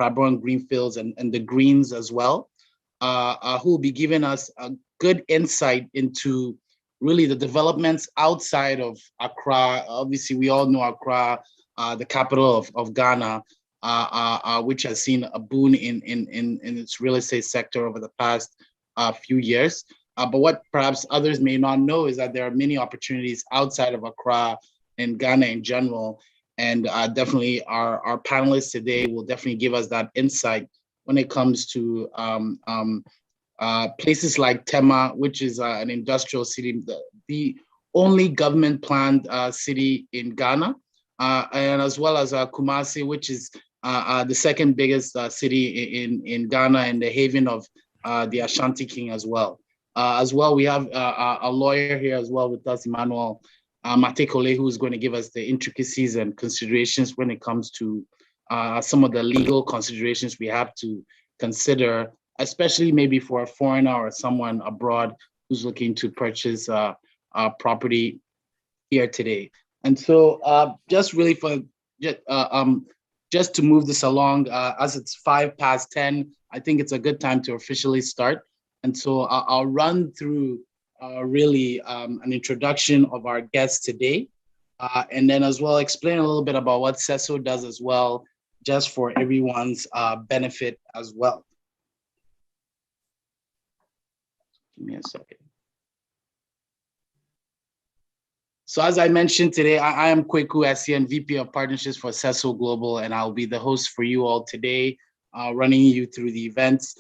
Prabon Greenfields and the Greens as well, who will be giving us a good insight into really the developments outside of Accra. Obviously, we all know Accra, the capital of Ghana, which has seen a boom in its real estate sector over the past few years. But what perhaps others may not know is that there are many opportunities outside of Accra and Ghana in general. And definitely our panelists today will definitely give us that insight when it comes to places like Tema, which is an industrial city, the only government planned city in Ghana, and as well as Kumasi, which is the second biggest city in Ghana and the haven of the Ashanti King as well. We have a lawyer here as well with us, Emmanuel Matekole, who is going to give us the intricacies and considerations when it comes to some of the legal considerations we have to consider, especially maybe for a foreigner or someone abroad who's looking to purchase property here today. And so just really for just to move this along, as it's 10:05, I think it's a good time to officially start. And so I'll run through really an introduction of our guests today, and then as well explain a little bit about what CESO does as well, just for everyone's benefit as well. Give me a second. So as I mentioned today, I am Kweku Essien, VP of Partnerships for CESO Global, and I'll be the host for you all today, running you through the events.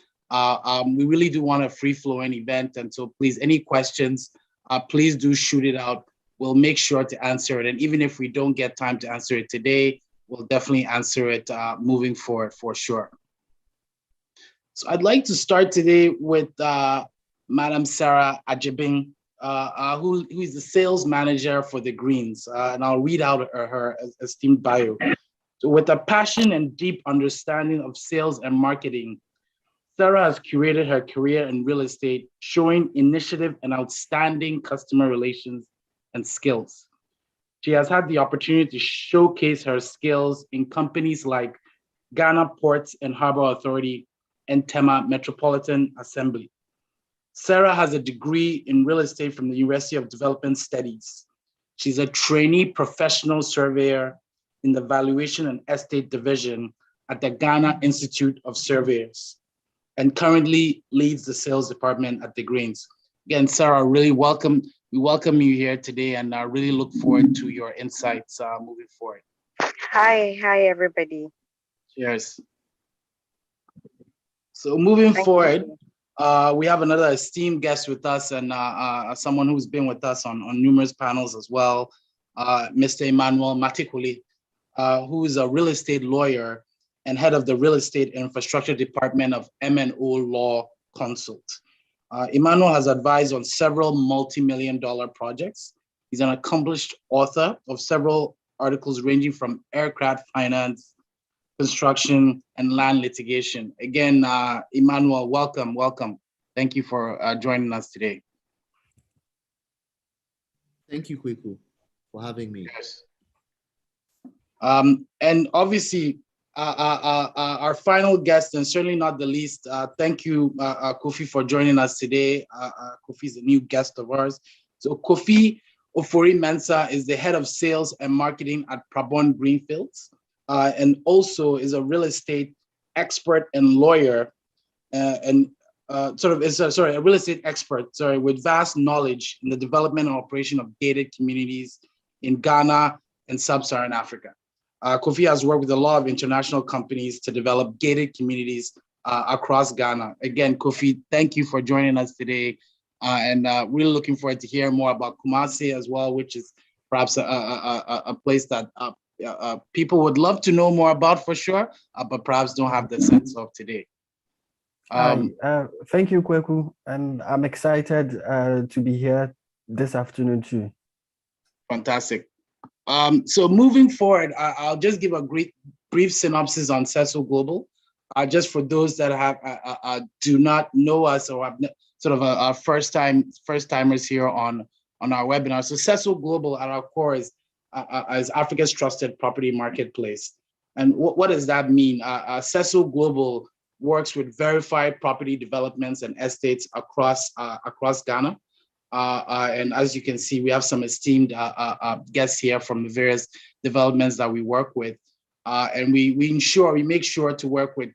We really do want a free-flowing event, and so please, any questions, please do shoot it out. We'll make sure to answer it, and even if we don't get time to answer it today, we'll definitely answer it moving forward for sure. So I'd like to start today with Madam Sarah Ajibing, who is the sales manager for the Greens, and I'll read out her esteemed bio. So with a passion and deep understanding of sales and marketing, Sarah has curated her career in real estate, showing initiative and outstanding customer relations and skills. She has had the opportunity to showcase her skills in companies like Ghana Ports and Harbor Authority and Tema Metropolitan Assembly. Sarah has a degree in real estate from the University of Development Studies. She's a trainee professional surveyor in the Valuation and Estate Division at the Ghana Institute of Surveyors, and currently leads the sales department at the Greens. Again, Sarah, really welcome. We welcome you here today, and I really look forward to your insights moving forward. Hi, everybody. Cheers. So moving forward, we have another esteemed guest with us, and someone who's been with us on numerous panels as well, Mr. Emmanuel Matekole, who is a real estate lawyer and head of the Real Estate Infrastructure Department of M&O Law Consult. Emmanuel has advised on several multi-million-dollar projects. He's an accomplished author of several articles ranging from aircraft finance, construction, and land litigation. Again, Emmanuel, welcome. Thank you for joining us today. Thank you, Kweku, for having me. Yes. And obviously, our final guest, and certainly not the least, thank you, Kofi, for joining us today. Kofi is a new guest of ours. So Kofi Ofori-Mensah is the head of sales and marketing at Prabon Greenfields, and also is a real estate expert and lawyer, a real estate expert, with vast knowledge in the development and operation of gated communities in Ghana and Sub-Saharan Africa. Kofi has worked with a lot of international companies to develop gated communities across Ghana. Again, Kofi, thank you for joining us today. And really looking forward to hear more about Kumasi as well, which is perhaps a place that people would love to know more about for sure, but perhaps don't have the sense of today. Thank you, Kweku, and I'm excited to be here this afternoon too. Fantastic. So moving forward, I'll just give a brief synopsis on CESO Global, just for those that have do not know us or have sort of our first timers here on our webinar. So CESO Global at our core is Africa's trusted property marketplace. And what does that mean? CESO Global works with verified property developments and estates across Ghana. And as you can see, we have some esteemed guests here from the various developments that we work with. And we make sure to work with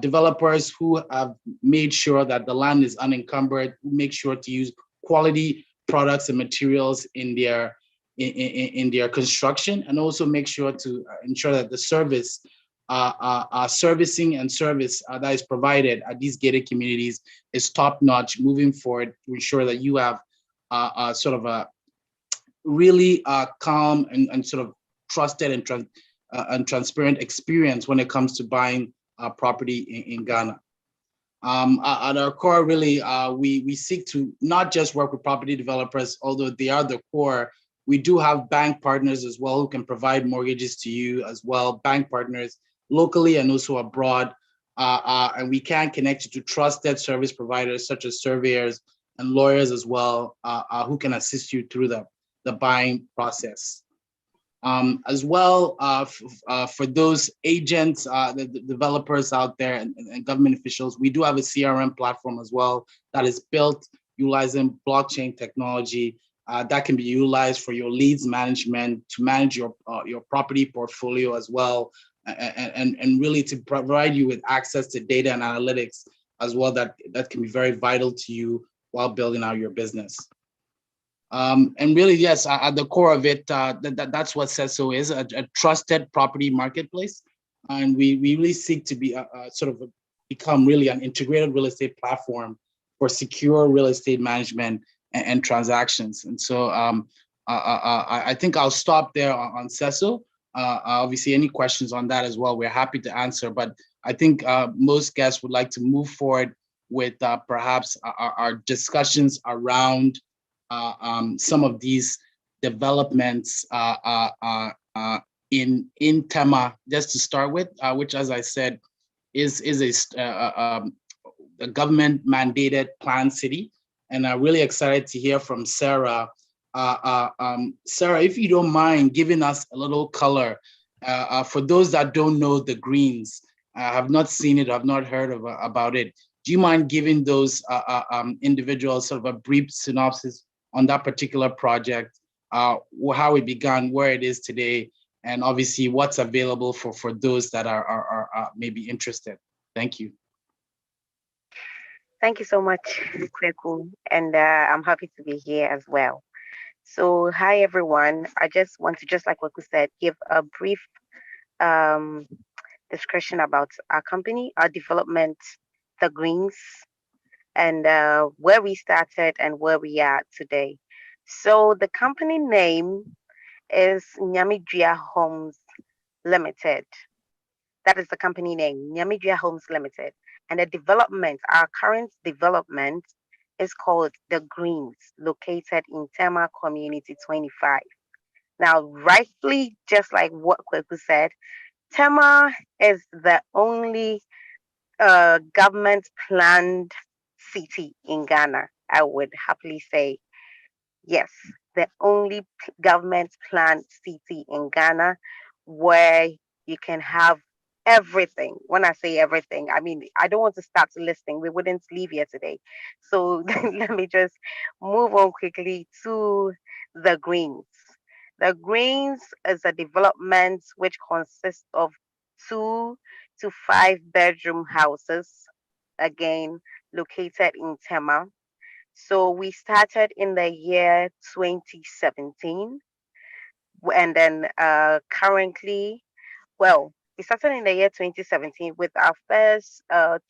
developers who have made sure that the land is unencumbered, who make sure to use quality products and materials in their construction, and also make sure to ensure that the servicing and service that is provided at these gated communities is top notch moving forward to ensure that you have sort of a really calm and sort of trusted and transparent experience when it comes to buying property in Ghana. At our core, really, we seek to not just work with property developers, although they are the core. We do have bank partners as well who can provide mortgages to you as well, bank partners locally and also abroad. And we can connect you to trusted service providers such as surveyors and lawyers as well, who can assist you through the buying process. As well, for those agents, the developers out there and government officials, we do have a CRM platform as well that is built utilizing blockchain technology that can be utilized for your leads management, to manage your property portfolio as well, and really to provide you with access to data and analytics as well that can be very vital to you while building out your business. And really, yes, at the core of it, that's what CESO is, a trusted property marketplace. And we really seek to be become really an integrated real estate platform for secure real estate management and transactions. And so I think I'll stop there on CESO. Obviously, any questions on that as well, we're happy to answer. But I think most guests would like to move forward with perhaps our discussions around some of these developments in Tema, just to start with, which, as I said, is a government mandated planned city. And I'm really excited to hear from Sarah. Sarah, if you don't mind giving us a little color, for those that don't know the Greens, have not seen it, have not heard about it, do you mind giving those individuals sort of a brief synopsis on that particular project, how it began, where it is today, and obviously what's available for those that are maybe interested? Thank you. Thank you so much, Kweku, and I'm happy to be here as well. So, hi everyone. I just want to, just like Kweku said, give a brief um, description about our company, our development, the Greens, and where we started and where we are today. So, the company name is Nyamidria Homes Limited. That is the company name, Nyamidria Homes Limited. And the development, our current development, is called The Greens, located in Tema Community 25. Now, rightly, just like what Kweku said, Tema is the only government planned city in Ghana. I would happily say yes, the only government planned city in Ghana where you can have everything. When I say everything, I mean, I don't want to start listing. We wouldn't leave here today. So let me just move on quickly to the Greens. The Greens is a development which consists of 2 to 5 bedroom houses, again, located in Tema. So we started in the year 2017, and then currently, well, we started in the year 2017 with our first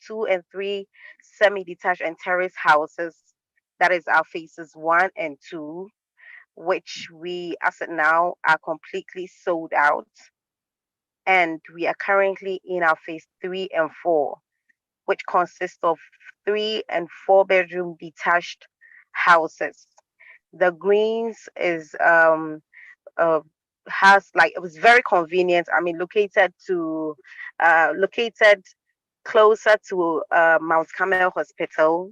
2 and 3 semi-detached and terrace houses. That is our phases 1 and 2, which we, as of now, are completely sold out. And we are currently in our phase 3 and 4, which consists of 3 and 4 bedroom detached houses. The Greens is has, like, it was very convenient. I mean, located closer to Mount Carmel Hospital,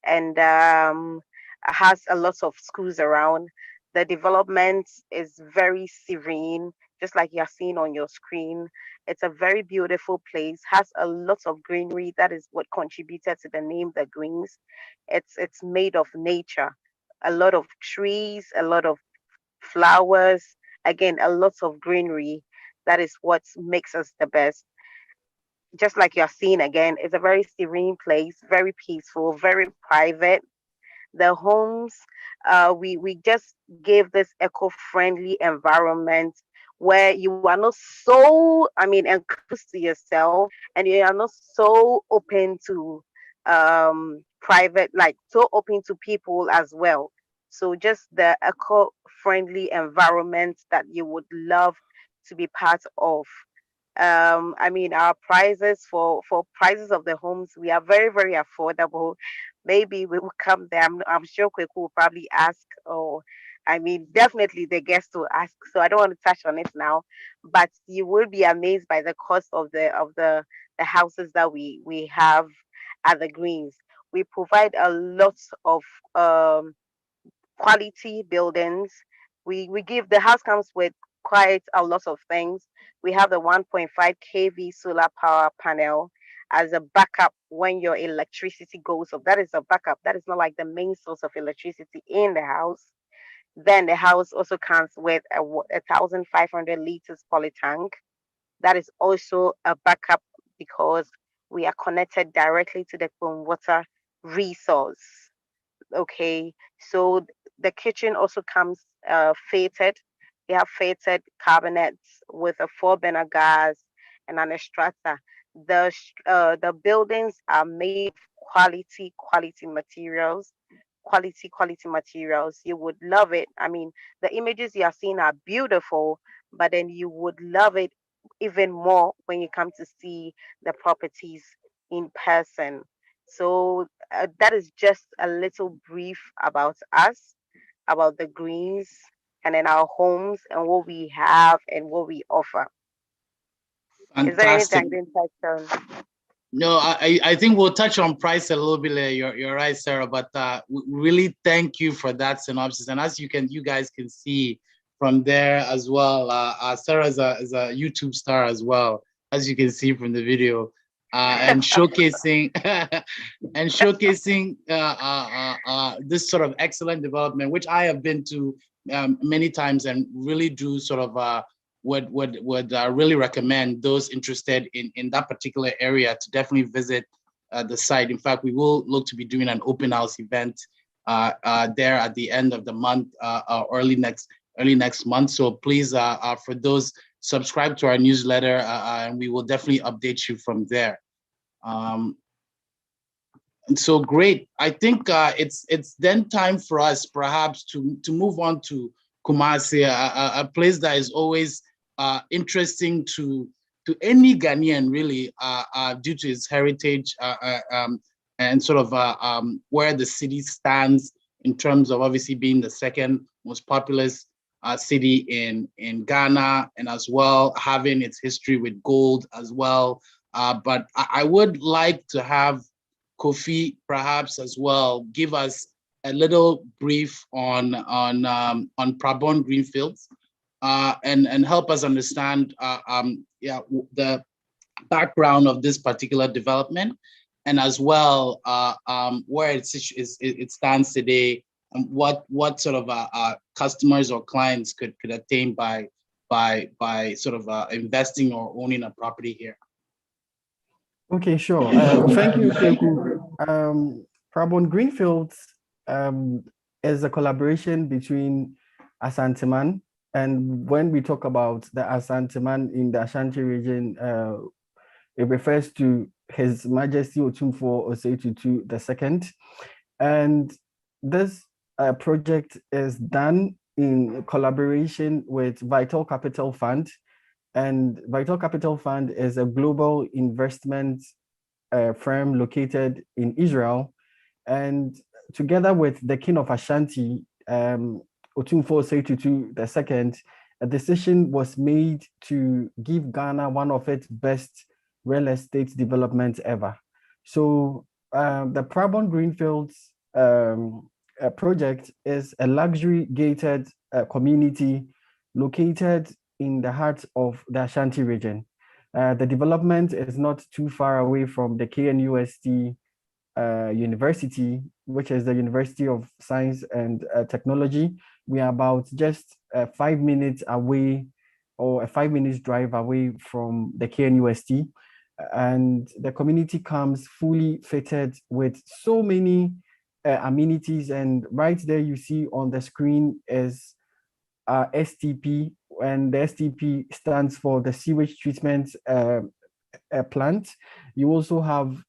and has a lot of schools around. The development is very serene. just like you're seeing on your screen. It's a very beautiful place, has a lot of greenery. That is what contributed to the name, the Greens. It's made of nature, a lot of trees, a lot of flowers, again, a lot of greenery. That is what makes us the best. Just like you're seeing again, it's a very serene place, very peaceful, very private. The homes, we just gave this eco-friendly environment where you are not so, I mean, enclosed to yourself, and you are not so open to private, like so open to people as well. So just the eco-friendly environment that you would love to be part of. I mean, our prices for prices of the homes, we are very, very affordable. Maybe we will come there. I'm sure Kweku will probably ask, or I mean, definitely the guests will ask. So I don't want to touch on it now, but you will be amazed by the cost of the houses that we have at the Greens. We provide a lot of um quality buildings. We give, the house comes with quite a lot of things. We have the 1.5 kV solar power panel as a backup when your electricity goes off. That is a backup. That is not like the main source of electricity in the house. Then the house also comes with a 1,500 liters poly tank. That is also a backup because we are connected directly to the clean water resource. Okay, so the kitchen also comes fated. We have fated cabinets with a four burner gas and an extractor. The buildings are made of quality materials, quality materials. You would love it. I mean, the images you are seeing are beautiful, but then you would love it even more when you come to see the properties in person. So that is just a little brief about us, about the Greens, and then our homes and what we have and what we offer. Is there anything Fantastic. I didn't touch on? No, I think we'll touch on price a little bit later. You're right, Sarah. But we really thank you for that synopsis. And as you guys can see from there as well, Sarah is a YouTube star as well, as you can see from the video, and showcasing and showcasing this sort of excellent development, which I have been to many times and really do sort of would really recommend those interested in that particular area to definitely visit the site. In fact, we will look to be doing an open house event there at the end of the month, early next month. So please, for those, subscribe to our newsletter, and we will definitely update you from there. And so great. I think it's then time for us perhaps to move on to Kumasi, a place that is always interesting to any Ghanaian, really, due to its heritage and sort of where the city stands in terms of obviously being the second most populous city in Ghana, and as well having its history with gold as well. But I would like to have Kofi perhaps as well give us a little brief on Prabon Greenfields, and help us understand the background of this particular development, and as well where it stands today, and what sort of customers or clients could attain by sort of investing or owning a property here. Okay, sure. Thank you, Kweku. Prabon Greenfields is a collaboration between Asanteman, and when we talk about the Asanteman in the Ashanti region, it refers to His Majesty Otumfuo Osei Tutu II. And this project is done in collaboration with Vital Capital Fund. And Vital Capital Fund is a global investment firm located in Israel. And together with the King of Ashanti, Otumfuo Osei Tutu II, a decision was made to give Ghana one of its best real estate developments ever. So the Prabon Greenfields project is a luxury gated community located in the heart of the Ashanti region. The development is not too far away from the KNUST University, which is the University of Science and Technology. We are about just 5 minutes away, or a 5 minutes drive away from the KNUST. And the community comes fully fitted with so many amenities. And right there, you see on the screen is STP, and the STP stands for the sewage treatment plant. You also have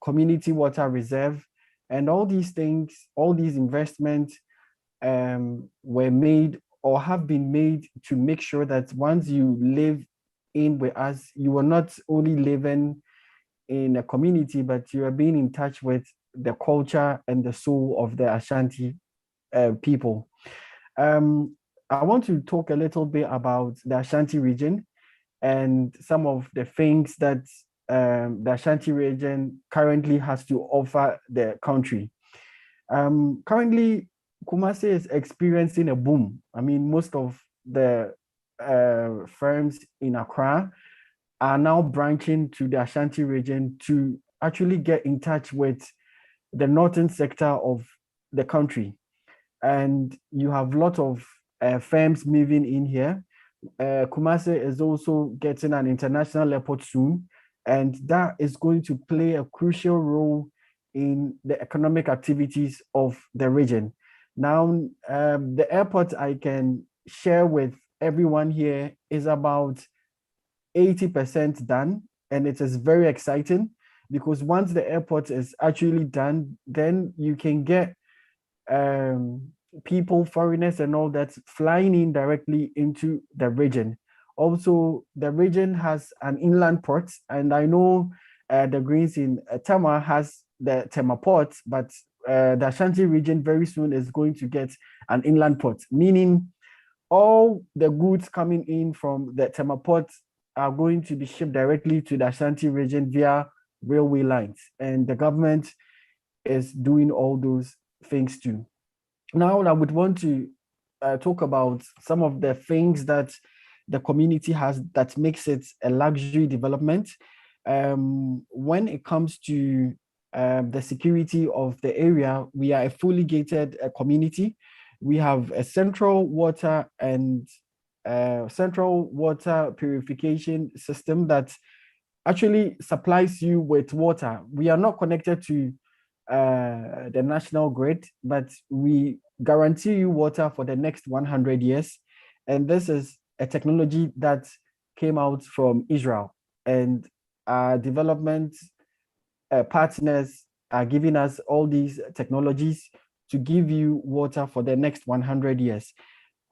community water reserve, and all these things, all these investments were made or have been made to make sure that once you live in with us, you are not only living in a community, but you are being in touch with the culture and the soul of the Ashanti people. I want to talk a little bit about the Ashanti region and some of the things that the Ashanti region currently has to offer the country. Currently, Kumasi is experiencing a boom. I mean, most of the firms in Accra are now branching to the Ashanti region to actually get in touch with the northern sector of the country. And you have a lot of firms moving in here. Kumasi is also getting an international airport soon, and that is going to play a crucial role in the economic activities of the region. Now, the airport I can share with everyone here is about 80% done, and it is very exciting because once the airport is actually done, then you can get people, foreigners and all that flying in directly into the region. Also, the region has an inland port, and I know the Greens in Tema has the Tema port, but the Ashanti region very soon is going to get an inland port, meaning all the goods coming in from the Tema port are going to be shipped directly to the Ashanti region via railway lines, and the government is doing all those things too. Now, I would want to talk about some of the things that the community has that makes it a luxury development. When it comes to the security of the area, we are a fully gated community. We have a central water and central water purification system that actually supplies you with water. We are not connected to the national grid, but we guarantee you water for the next 100 years. And this is a technology that came out from Israel, and our development partners are giving us all these technologies to give you water for the next 100 years.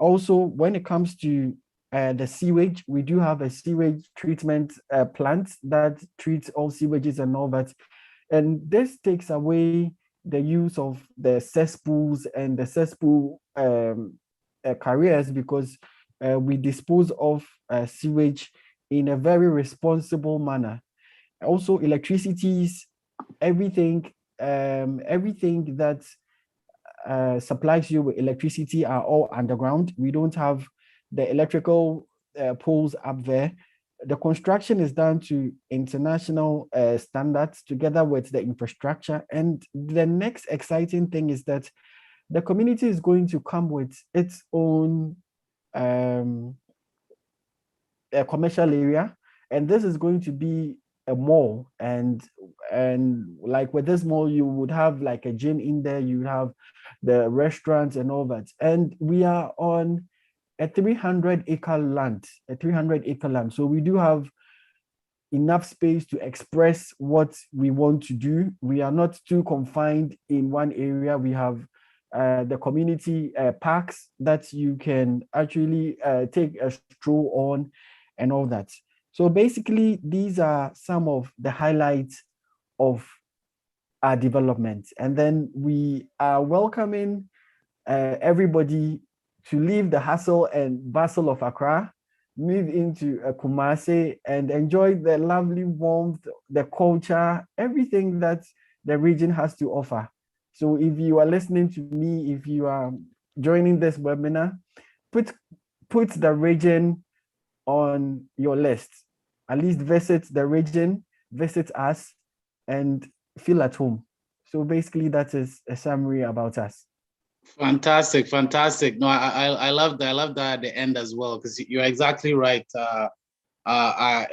Also, when it comes to the sewage, we do have a sewage treatment plant that treats all sewages and all that. And this takes away the use of the cesspools and the cesspool carriers, because we dispose of sewage in a very responsible manner. Also, electricities, everything that supplies you with electricity are all underground. We don't have the electrical poles up there. The construction is done to international standards together with the infrastructure. And the next exciting thing is that the community is going to come with its own commercial area, and this is going to be a mall. And like with this mall, you would have like a gym in there, you have the restaurants and all that. And we are on a 300-acre land. So we do have enough space to express what we want to do. We are not too confined in one area. We have the community parks that you can actually take a stroll on and all that. So basically, these are some of the highlights of our development. And then we are welcoming everybody to leave the hustle and bustle of Accra, move into Kumasi, and enjoy the lovely warmth, the culture, everything that the region has to offer. So if you are listening to me, if you are joining this webinar, put put the region on your list. At least visit the region, visit us, and feel at home. So basically, that is a summary about us. Fantastic, fantastic. No, I love that. I love that at the end as well, because you're exactly right. A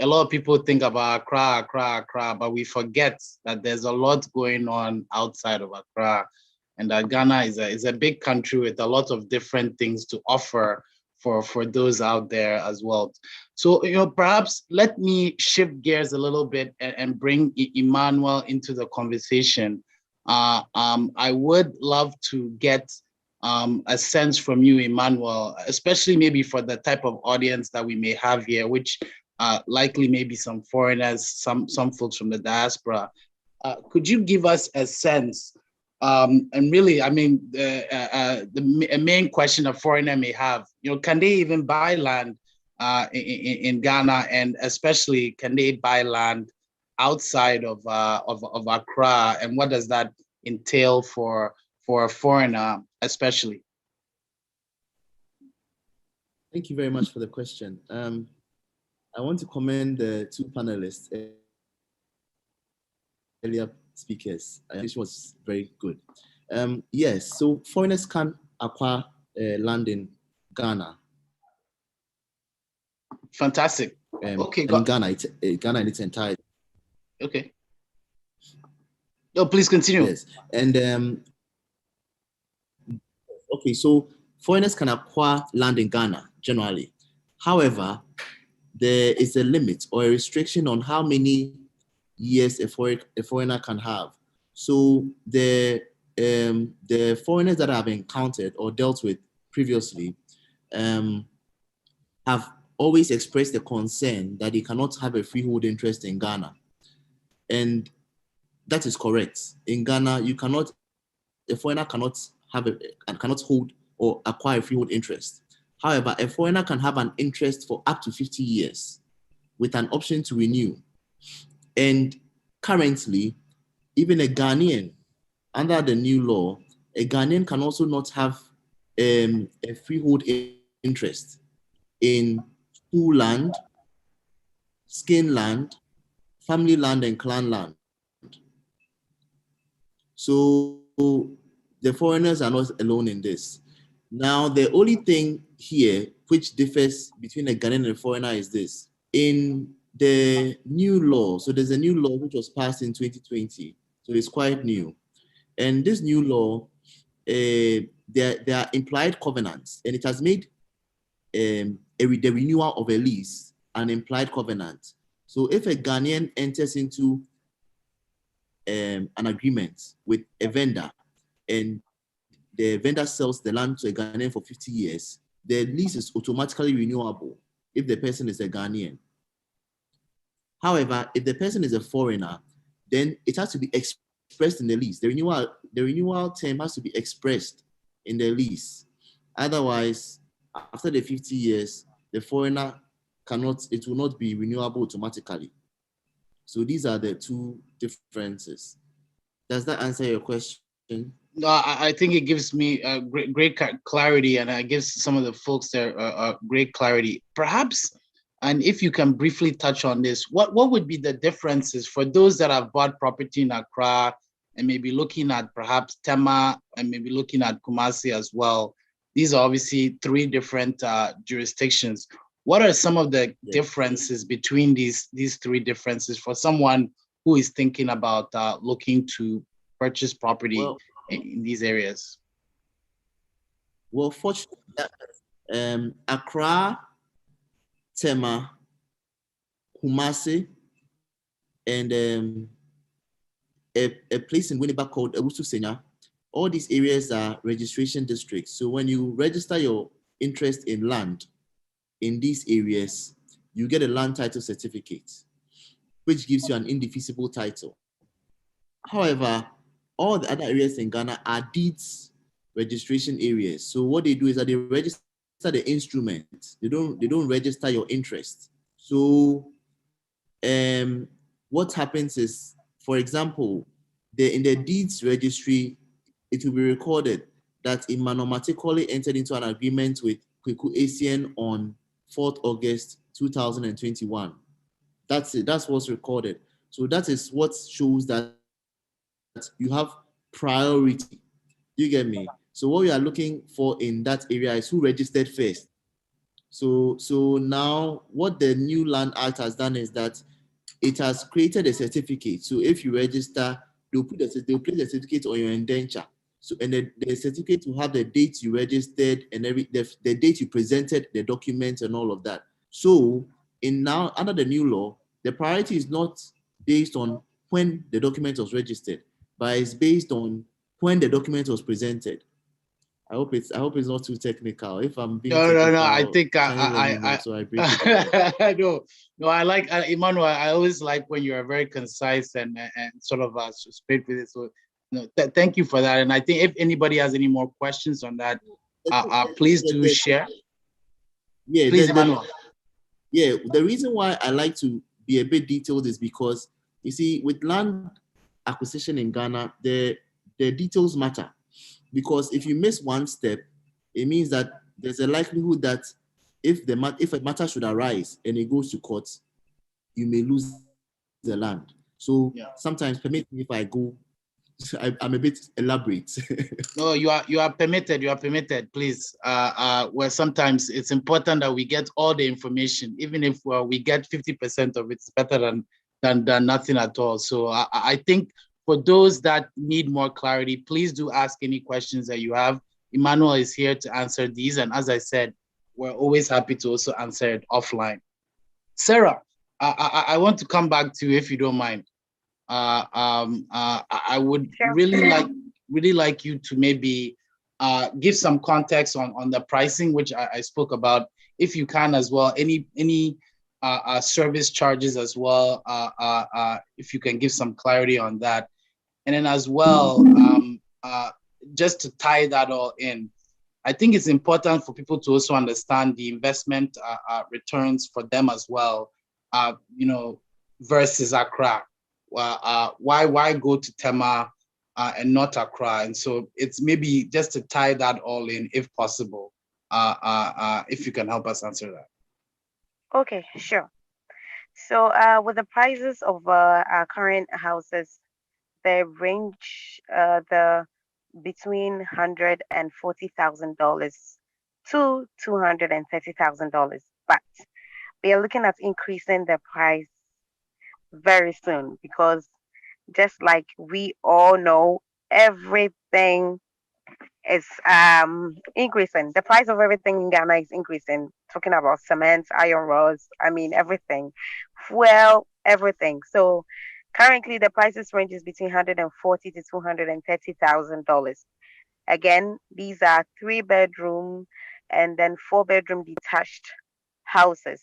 lot of people think about Accra, but we forget that there's a lot going on outside of Accra, and that Ghana is a big country with a lot of different things to offer for those out there as well. So, perhaps let me shift gears a little bit and bring Emmanuel into the conversation. I would love to get a sense from you, Emmanuel, especially maybe for the type of audience that we may have here, which likely maybe some foreigners, some folks from the diaspora. Could you give us a sense? And really, I mean, the main question a foreigner may have, can they even buy land in Ghana, and especially can they buy land outside of Accra, and what does that entail for a foreigner, especially? Thank you very much for the question. I want to commend the two panelists, earlier speakers. This was very good. Yes, so foreigners can acquire land in Ghana. Fantastic. Okay, in Ghana, Ghana in its entirety. Okay. No, please continue. Yes, and okay, so foreigners can acquire land in Ghana generally. However, there is a limit or a restriction on how many years a foreigner can have. So the foreigners that I've encountered or dealt with previously have always expressed the concern that they cannot have a freehold interest in Ghana. And that is correct. In Ghana, a foreigner cannot hold or acquire a freehold interest. However, a foreigner can have an interest for up to 50 years with an option to renew. And currently, even a Ghanaian, under the new law, a Ghanaian can also not have a freehold interest in school land, skin land, family land, and clan land. So the foreigners are not alone in this. Now, the only thing here which differs between a Ghanaian and a foreigner is this. In the new law, so there's a new law which was passed in 2020, so it's quite new. And this new law, there are implied covenants, and it has made the renewal of a lease an implied covenant. So if a Ghanaian enters into an agreement with a vendor, and the vendor sells the land to a Ghanaian for 50 years, the lease is automatically renewable if the person is a Ghanaian. However, if the person is a foreigner, then it has to be expressed in the lease. The renewal term has to be expressed in the lease. Otherwise, after the 50 years, the foreigner it will not be renewable automatically. So these are the two differences. Does that answer your question? No, I think it gives me great clarity, and it gives some of the folks there great clarity. Perhaps, and if you can briefly touch on this, what would be the differences for those that have bought property in Accra and maybe looking at perhaps Tema and maybe looking at Kumasi as well? These are obviously three different jurisdictions. What are some of the differences between these three differences for someone who is thinking about looking to purchase property in these areas? Well, fortunately, Accra, Tema, Kumasi, and a place in Winnipeg called Ewusu Senya, all these areas are registration districts. So when you register your interest in land in these areas, you get a land title certificate, which gives you an indefeasible title. However, all the other areas in Ghana are deeds registration areas. So what they do is that they register the instrument. They don't register your interest. So what happens is, for example, in the deeds registry, it will be recorded that Imanomatically entered into an agreement with Kweku ACN on 4th August 2021. That's it. That's what's recorded. So that is what shows that you have priority. You get me? So what we are looking for in that area is who registered first. So now what the new Land Act has done is that it has created a certificate. So if you register, they'll place the certificate on your indenture. So and the certificate will have the date you registered and the date you presented the documents and all of that. So in now under the new law, the priority is not based on when the document was registered, but it's based on when the document was presented. I hope it's not too technical. If I'm being No. I technical, think kindly let me know so I break it down. no. I like Emmanuel. I always like when you are very concise and sort of straight with it. So, no, thank you for that. And I think if anybody has any more questions on that, please do share. Yeah, Please, Emmanuel. Yeah, the reason why I like to be a bit detailed is because you see, with land acquisition in Ghana, the details matter. Because if you miss one step, it means that there's a likelihood that if a matter should arise and it goes to court, you may lose the land. So sometimes permit me if I go. I'm a bit elaborate. No, you are permitted. You are permitted. Please. Where sometimes it's important that we get all the information, even if we get 50% of it, it's better than nothing at all. So I think for those that need more clarity, please do ask any questions that you have. Emmanuel is here to answer these, and as I said, we're always happy to also answer it offline. Sarah, I want to come back to you if you don't mind. I would really like you to maybe give some context on the pricing, which I spoke about, if you can as well. Any service charges as well, if you can give some clarity on that. And then as well, just to tie that all in, I think it's important for people to also understand the investment returns for them as well, versus Accra. Why go to Tema and not Accra? And so it's maybe just to tie that all in, if possible, if you can help us answer that. Okay, sure. So with the prices of our current houses, they range the between $140,000 to $230,000. But we are looking at increasing the price very soon because just like we all know, everything is increasing. The price of everything in Ghana is increasing. Talking about cement, iron rods, I mean everything, fuel, everything. So currently the prices ranges between 140 to $230,000. Again, these are 3 bedroom and then 4 bedroom detached houses,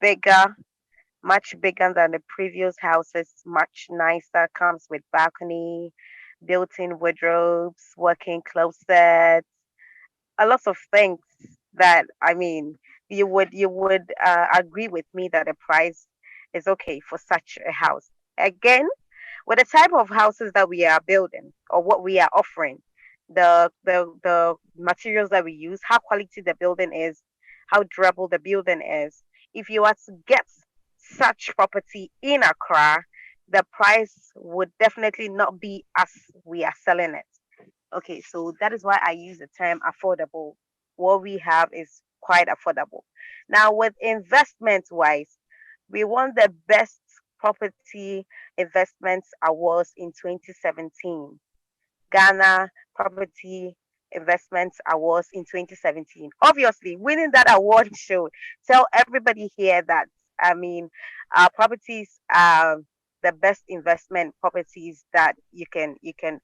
bigger, much bigger than the previous houses, much nicer, comes with balcony, built-in wardrobes, working closets, a lot of things that I mean you would agree with me that the price is okay for such a house. Again, with the type of houses that we are building or what we are offering, the materials that we use, how quality the building is, how durable the building is. If you are to get such property in Accra, the price would definitely not be as we are selling it. Okay, so that is why I use the term affordable. What we have is quite affordable. Now, with investment wise, we won the best property investments awards in 2017. Ghana Property Investments Awards in 2017. Obviously, winning that award should tell everybody here that I mean, our properties are the best investment properties that you can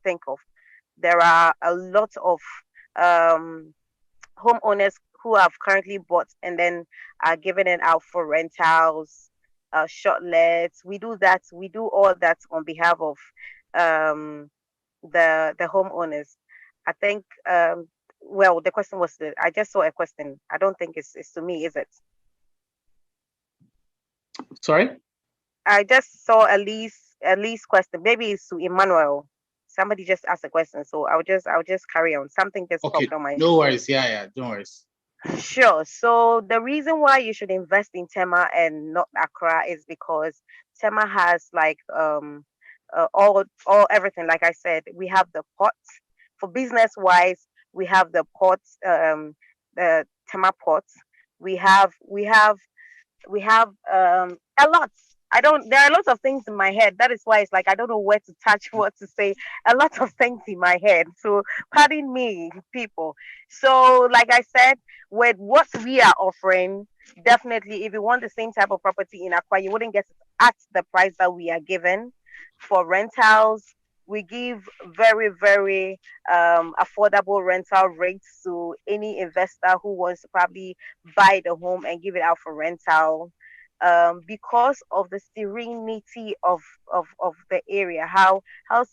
think of. There are a lot of um, homeowners who have currently bought and then are giving it out for rentals, short lets. We do that. We do all that on behalf of um, the homeowners. I think. Well, the question was. I just saw a question. I don't think it's to me, is it? Sorry? I just saw a least question. Maybe it's to Emmanuel. Somebody just asked a question, so I'll just carry on. Something just Okay, popped on my no screen. worries. Yeah, no worries. Sure. So the reason why you should invest in Tema and not Accra is because Tema has like all everything. Like I said, we have the ports for business wise. We have the ports, the Tema ports. We have a lot. I don't There are lots of things in my head. That is why it's like I don't know where to touch, what to say. A lot of things in my head. So pardon me, people. So like I said, with what we are offering, definitely if you want the same type of property in Aqua, you wouldn't get it at the price that we are given for rentals. We give very, very affordable rental rates to any investor who wants to probably buy the home and give it out for rental. Because of the serenity of the area, how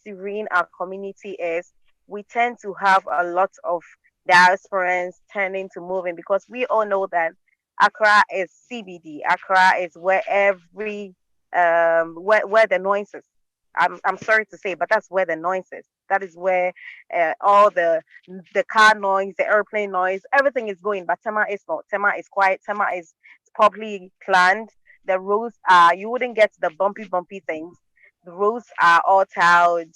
serene our community is, we tend to have a lot of diasporans tending to move in because we all know that Accra is CBD. Accra is where where the noise is. I'm sorry to say, but that's where the noise is. That is where all the car noise, the airplane noise, everything is going. But Tema is not. Tema is quiet. Tema is properly planned. The roads are, you wouldn't get the bumpy things. The roads are all tiled.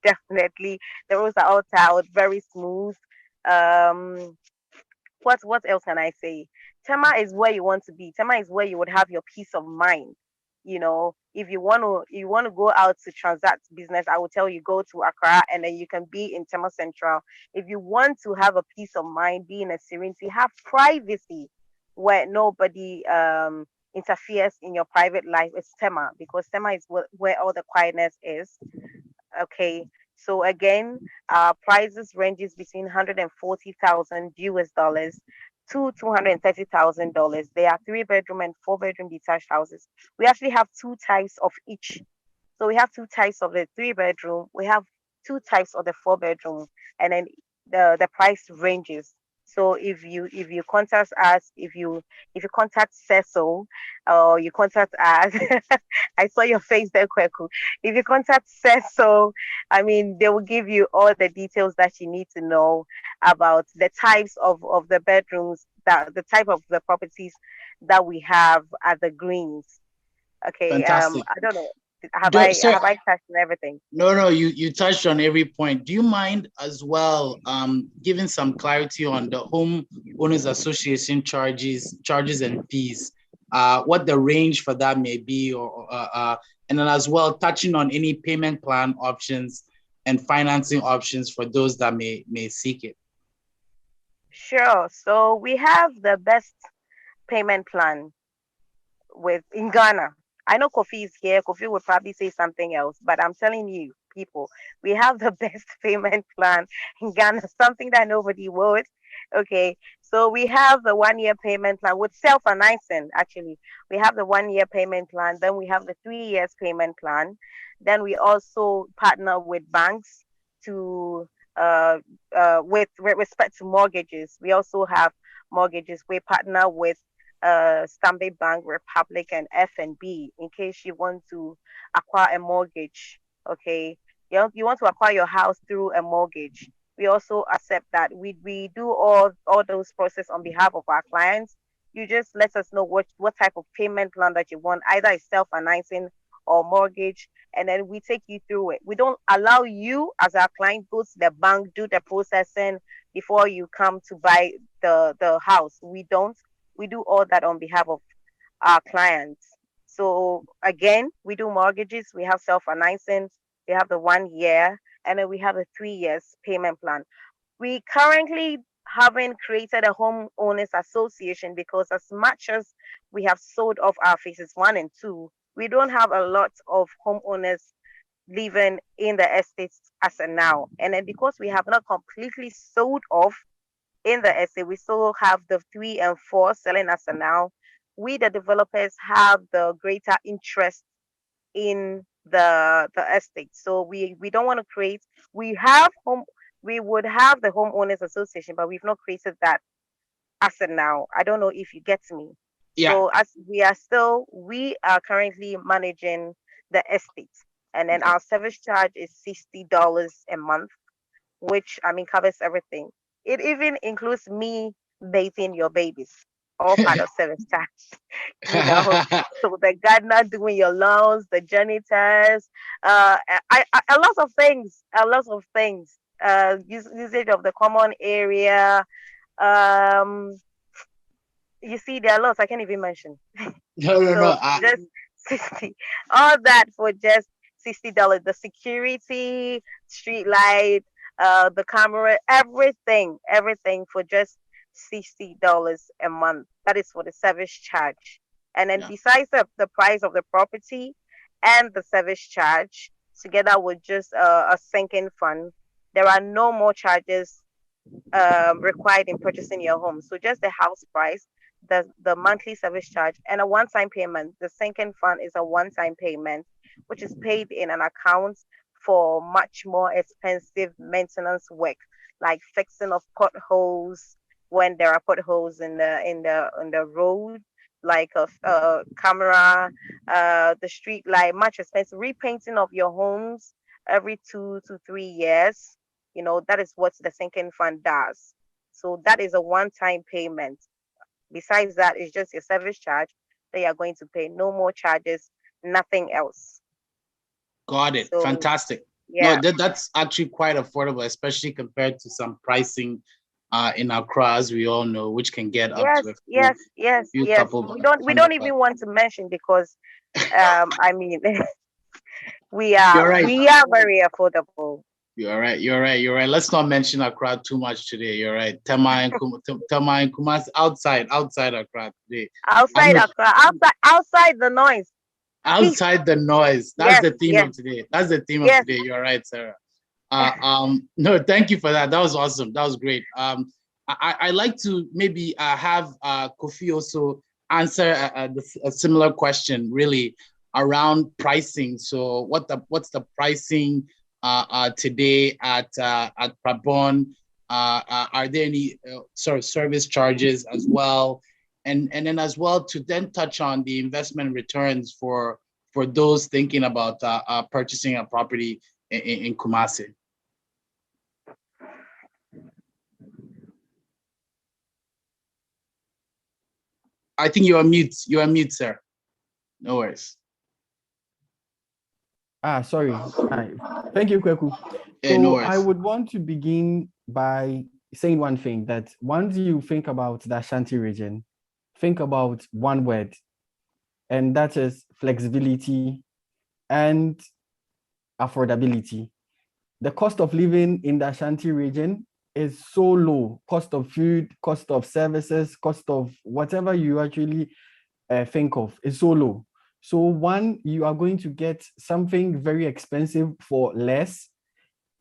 Definitely, the roads are all tiled, very smooth. Um, what else can I say? Tema is where you want to be. Tema is where you would have your peace of mind. If you want to go out to transact business, I will tell you go to Accra and then you can be in Tema Central. If you want to have a peace of mind, be in a serenity, have privacy where nobody interferes in your private life, it's Tema because Tema is where all the quietness is. Okay. So again, prices ranges between 140,000 US dollars to $230,000. They are 3 bedroom and 4 bedroom detached houses. We actually have two types of each. So we have two types of the 3 bedroom. We have two types of the 4 bedroom, and then the price ranges. So if you contact us, if you contact Cecil or you contact us, I saw your face there, Kweku. If you contact Cecil, I mean they will give you all the details that you need to know about the types of the bedrooms, that the type of the properties that we have at the Greens. Okay, Fantastic. I don't know. Have Do, I so have I touched on everything? no, you touched on every point. Do you mind as well giving some clarity on the home owners association charges and fees, what the range for that may be, and then as well touching on any payment plan options and financing options for those that may seek it. Sure. So we have the best payment plan with in Ghana. I know Kofi is here. Kofi would probably say something else, but I'm telling you, people, we have the best payment plan in Ghana, something that nobody would. Okay, so we have the 1 year payment plan with self-financing. Actually, we have the 1 year payment plan. Then we have the 3 years payment plan. Then we also partner with banks to with respect to mortgages. We also have mortgages. We partner with Stanbic Bank, Republic, and FNB in case you want to acquire a mortgage. Okay, you want to acquire your house through a mortgage. We also accept that. We do all those process on behalf of our clients. You just let us know what type of payment plan that you want, either it's self-financing or mortgage, and then we take you through it. We don't allow you as our client go to the bank, do the processing before you come to buy the house. We don't. We do all that on behalf of our clients. So again, we do mortgages, we have self-financing, we have the 1 year, and then we have a 3 years payment plan. We currently haven't created a homeowners association because as much as we have sold off our phases 1 and 2, we don't have a lot of homeowners living in the estates as of now. And then because we have not completely sold off in the essay, we still have the 3 and 4 selling as of now. We, the developers, have the greater interest in the estate. So we don't want to create. We have home. We would have the homeowners association, but we've not created that as of now. I don't know if you get me. Yeah. So as we are currently managing the estate, and then Okay. our service charge is $60 a month, which I mean covers everything. It even includes me bathing your babies, all part of service charge. So the gardener doing your lawns, the janitors, a lot of things, usage of the common area. Um, you see, there are lots I can't even mention. No. So just 60, all that for just $60. The security, street light, the camera, everything for just $60 a month. That is for the service charge. And then Yeah. besides the price of the property and the service charge, together with just a sinking fund, there are no more charges required in purchasing your home. So just the house price, the monthly service charge, and a one-time payment. The sinking fund is a one-time payment, which is paid in an account for much more expensive maintenance work, like fixing of potholes when there are potholes in the road, like a camera, the street light, much expensive. Repainting of your homes every 2 to 3 years, that is what the sinking fund does. So that is a one-time payment. Besides that, it's just your service charge that you're going to pay. No more charges, nothing else. Got it. So Fantastic. yeah. No, that's actually quite affordable, especially compared to some pricing in Accra, as we all know, which can get up to Yes. few couple We don't $100. even want to mention because I mean we You're are right. very affordable. You're right. Let's not mention Accra too much today. You're right. Tema and Kumasi outside Accra today. Outside Accra, outside the noise. Outside the noise. That's Yes, the theme yes, of today. That's the theme of yes. today. You're right, Sarah. No, thank you for that. That was awesome. That was great. I like to maybe have Kofi also answer a similar question, really around pricing. So what's the pricing today at Prabon? Are there any sort of service charges as well? And then as well to then touch on the investment returns for those thinking about purchasing a property in Kumasi. I think you are mute. You are mute, sir. No worries. Sorry. Hi. Thank you, Kweku. Yeah, no So worries. I would want to begin by saying one thing, that once you think about the Ashanti region, think about one word, and that is flexibility and affordability. The cost of living in the Ashanti region is so low. Cost of food, cost of services, cost of whatever you actually think of is so low. So one, you are going to get something very expensive for less.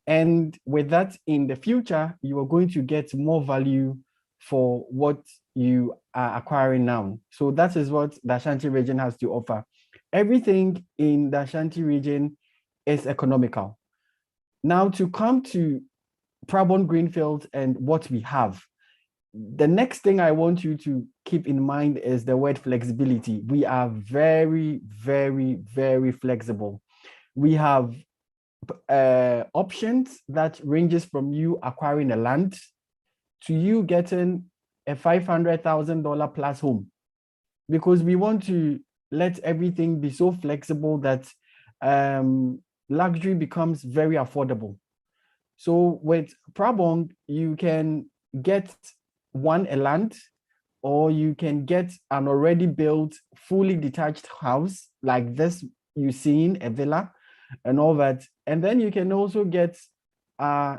And with that, in the future, you are going to get more value for what you are acquiring now. So that is what the Ashanti region has to offer. Everything in the Ashanti region is economical. Now, to come to Prabon Greenfields and what we have, the next thing I want you to keep in mind is the word flexibility. We are very, very, very flexible. We have options that ranges from you acquiring a land to you getting a $500,000 plus home, because we want to let everything be so flexible that luxury becomes very affordable. So with Prabong, you can get a land, or you can get an already built, fully detached house like this you seen, a villa and all that. And then you can also get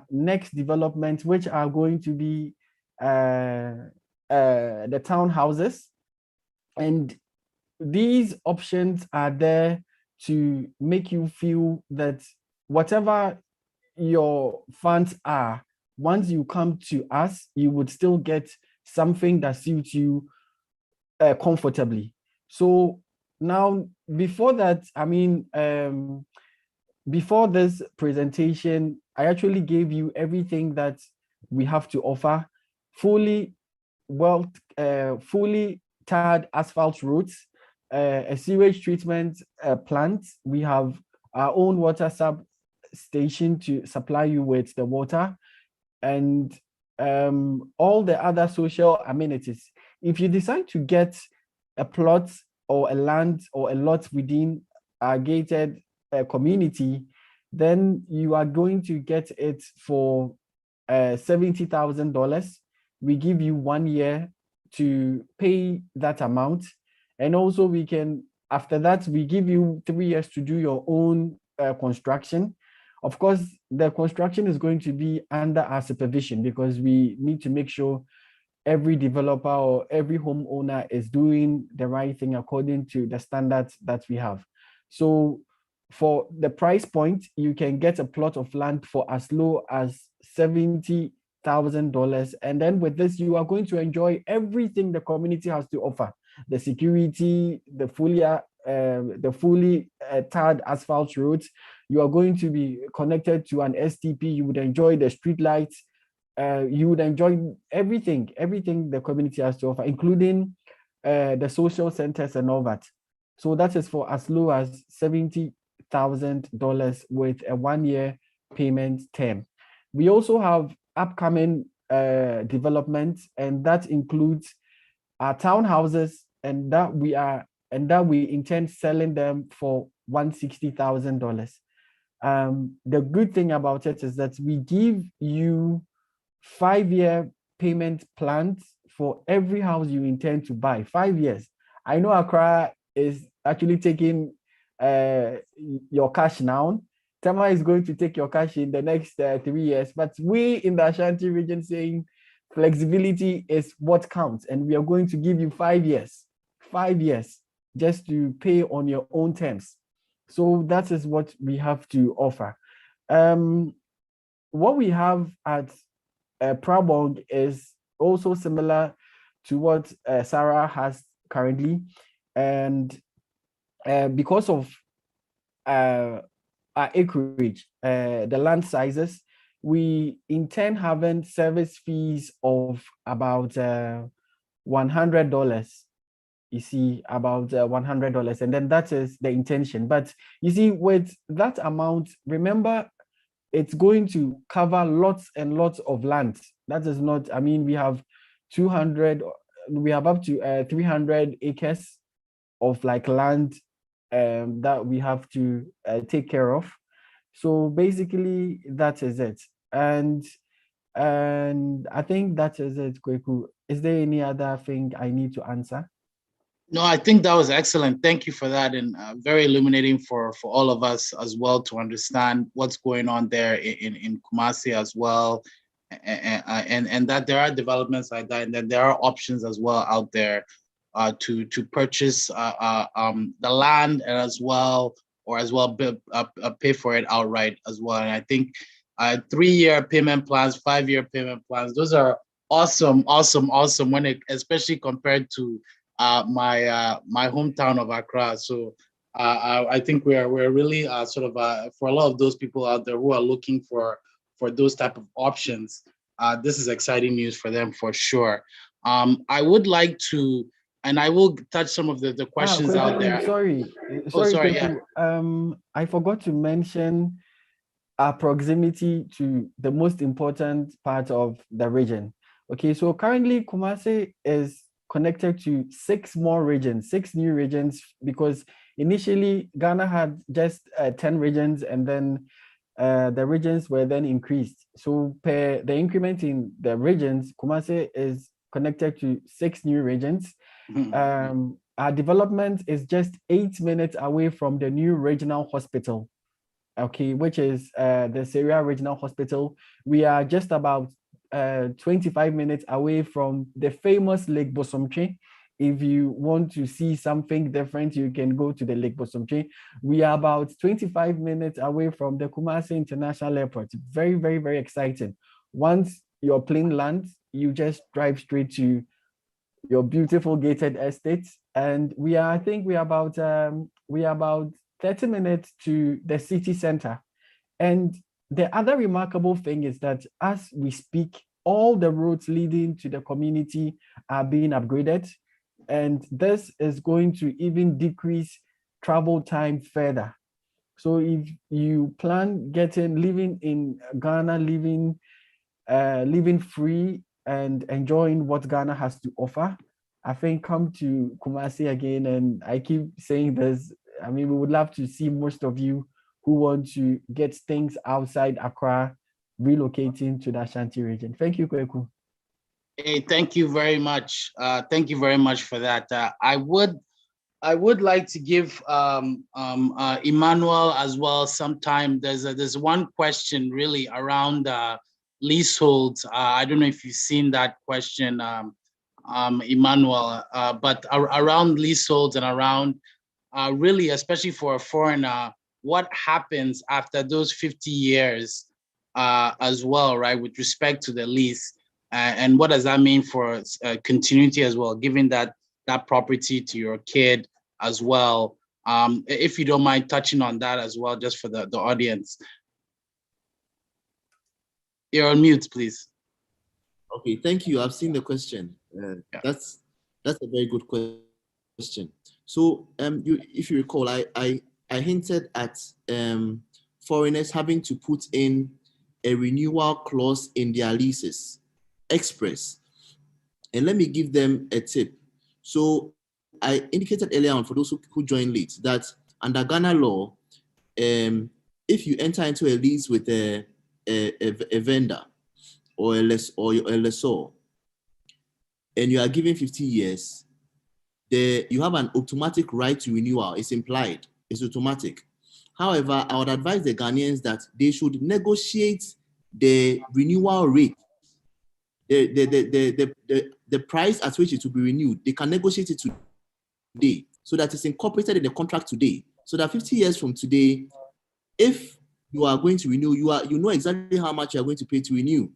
next development, which are going to be the townhouses. And these options are there to make you feel that whatever your funds are, once you come to us, you would still get something that suits you comfortably. So now, before that, before this presentation, I actually gave you everything that we have to offer: fully tarred asphalt roads, a sewage treatment plant. We have our own water sub station to supply you with the water, and all the other social amenities. If you decide to get a plot or a land or a lot within a gated community, then you are going to get it for $70,000. We give you 1 year to pay that amount. And also we can, after that, we give you 3 years to do your own construction. Of course, the construction is going to be under our supervision because we need to make sure every developer or every homeowner is doing the right thing according to the standards that we have. So for the price point, you can get a plot of land for as low as $70,000. And then with this, you are going to enjoy everything the community has to offer: the security, the fully tarred asphalt roads. You are going to be connected to an STP. You would enjoy the street lights. You would enjoy everything the community has to offer, including the social centers and all that. So that is for as low as $70,000 with a 1 year payment term. We also have upcoming developments, and that includes our townhouses, and that we intend selling them for $160,000. The good thing about it is that we give you 5-year payment plans for every house you intend to buy. 5 years. I know Accra is actually taking your cash now. Tama is going to take your cash in the next 3 years, but we in the Ashanti region saying flexibility is what counts, and we are going to give you 5 years. 5 years just to pay on your own terms. So that is what we have to offer. What we have at Prabon is also similar to what Sarah has currently, and because of our acreage, the land sizes, we intend having service fees of about $100. You see, about $100, and then that is the intention. But you see, with that amount, remember, it's going to cover lots and lots of land. That is not, I mean, we have up to 300 acres of like land that we have to take care of. So basically, that is it. And I think that is it, Kweku. Is there any other thing I need to answer? No, I think that was excellent. Thank you for that, and very illuminating for all of us as well to understand what's going on there in Kumasi as well, and that there are developments like that, and that there are options as well out there to purchase the land, and as well pay for it outright as well. And I think 3-year payment plans, 5-year payment plans, those are awesome when especially compared to my hometown of Accra. So I think we're really sort of for a lot of those people out there who are looking for those type of options, this is exciting news for them for sure. I would like to, and I will touch some of the questions out there. Sorry, sorry, Kweku. I forgot to mention our proximity to the most important part of the region. Okay, so currently Kumasi is connected to 6 more regions, 6 new regions, because initially Ghana had just 10 regions, and then the regions were then increased. So per the increment in the regions, Kumasi is connected to 6 new regions. Our development is just 8 minutes away from the new regional hospital, okay, which is the Syria Regional Hospital. We are just about 25 minutes away from the famous Lake Bosomtwe. If you want to see something different, you can go to the Lake Bosomtwe. We are about 25 minutes away from the Kumasi International Airport. Very, very, very exciting. Once your plane lands, you just drive straight to your beautiful gated estate. And I think we are about 30 minutes to the city center. And the other remarkable thing is that as we speak, all the roads leading to the community are being upgraded. And this is going to even decrease travel time further. So if you plan living in Ghana, living living free and enjoying what Ghana has to offer, I think come to Kumasi again. And I keep saying this. I mean, we would love to see most of you who want to get things outside Accra relocating to the Ashanti region. Thank you, Kweku. Hey, thank you very much. Thank you very much for that. I would like to give Emmanuel as well some time. There's one question really around leaseholds. I don't know if you've seen that question, Emmanuel, but around leaseholds and around really, especially for a foreigner, what happens after those 50 years as well, right, with respect to the lease? And what does that mean for continuity as well, given that property to your kid as well? If you don't mind touching on that as well, just for the audience. You're on mute, please. Okay, thank you. I've seen the question. Yeah. That's a very good question. So, if you recall, I hinted at foreigners having to put in a renewal clause in their leases, express. And let me give them a tip. So, I indicated earlier on, for those who joined late, that under Ghana law, if you enter into a lease with a vendor or a lessor, and you are given 50 years, you have an automatic right to renewal. It's implied. It's automatic. However, I would advise the Ghanaians that they should negotiate the renewal rate, the price at which it will be renewed. They can negotiate it today so that it's incorporated in the contract today. So that 50 years from today, if you are going to renew, you know exactly how much you are going to pay to renew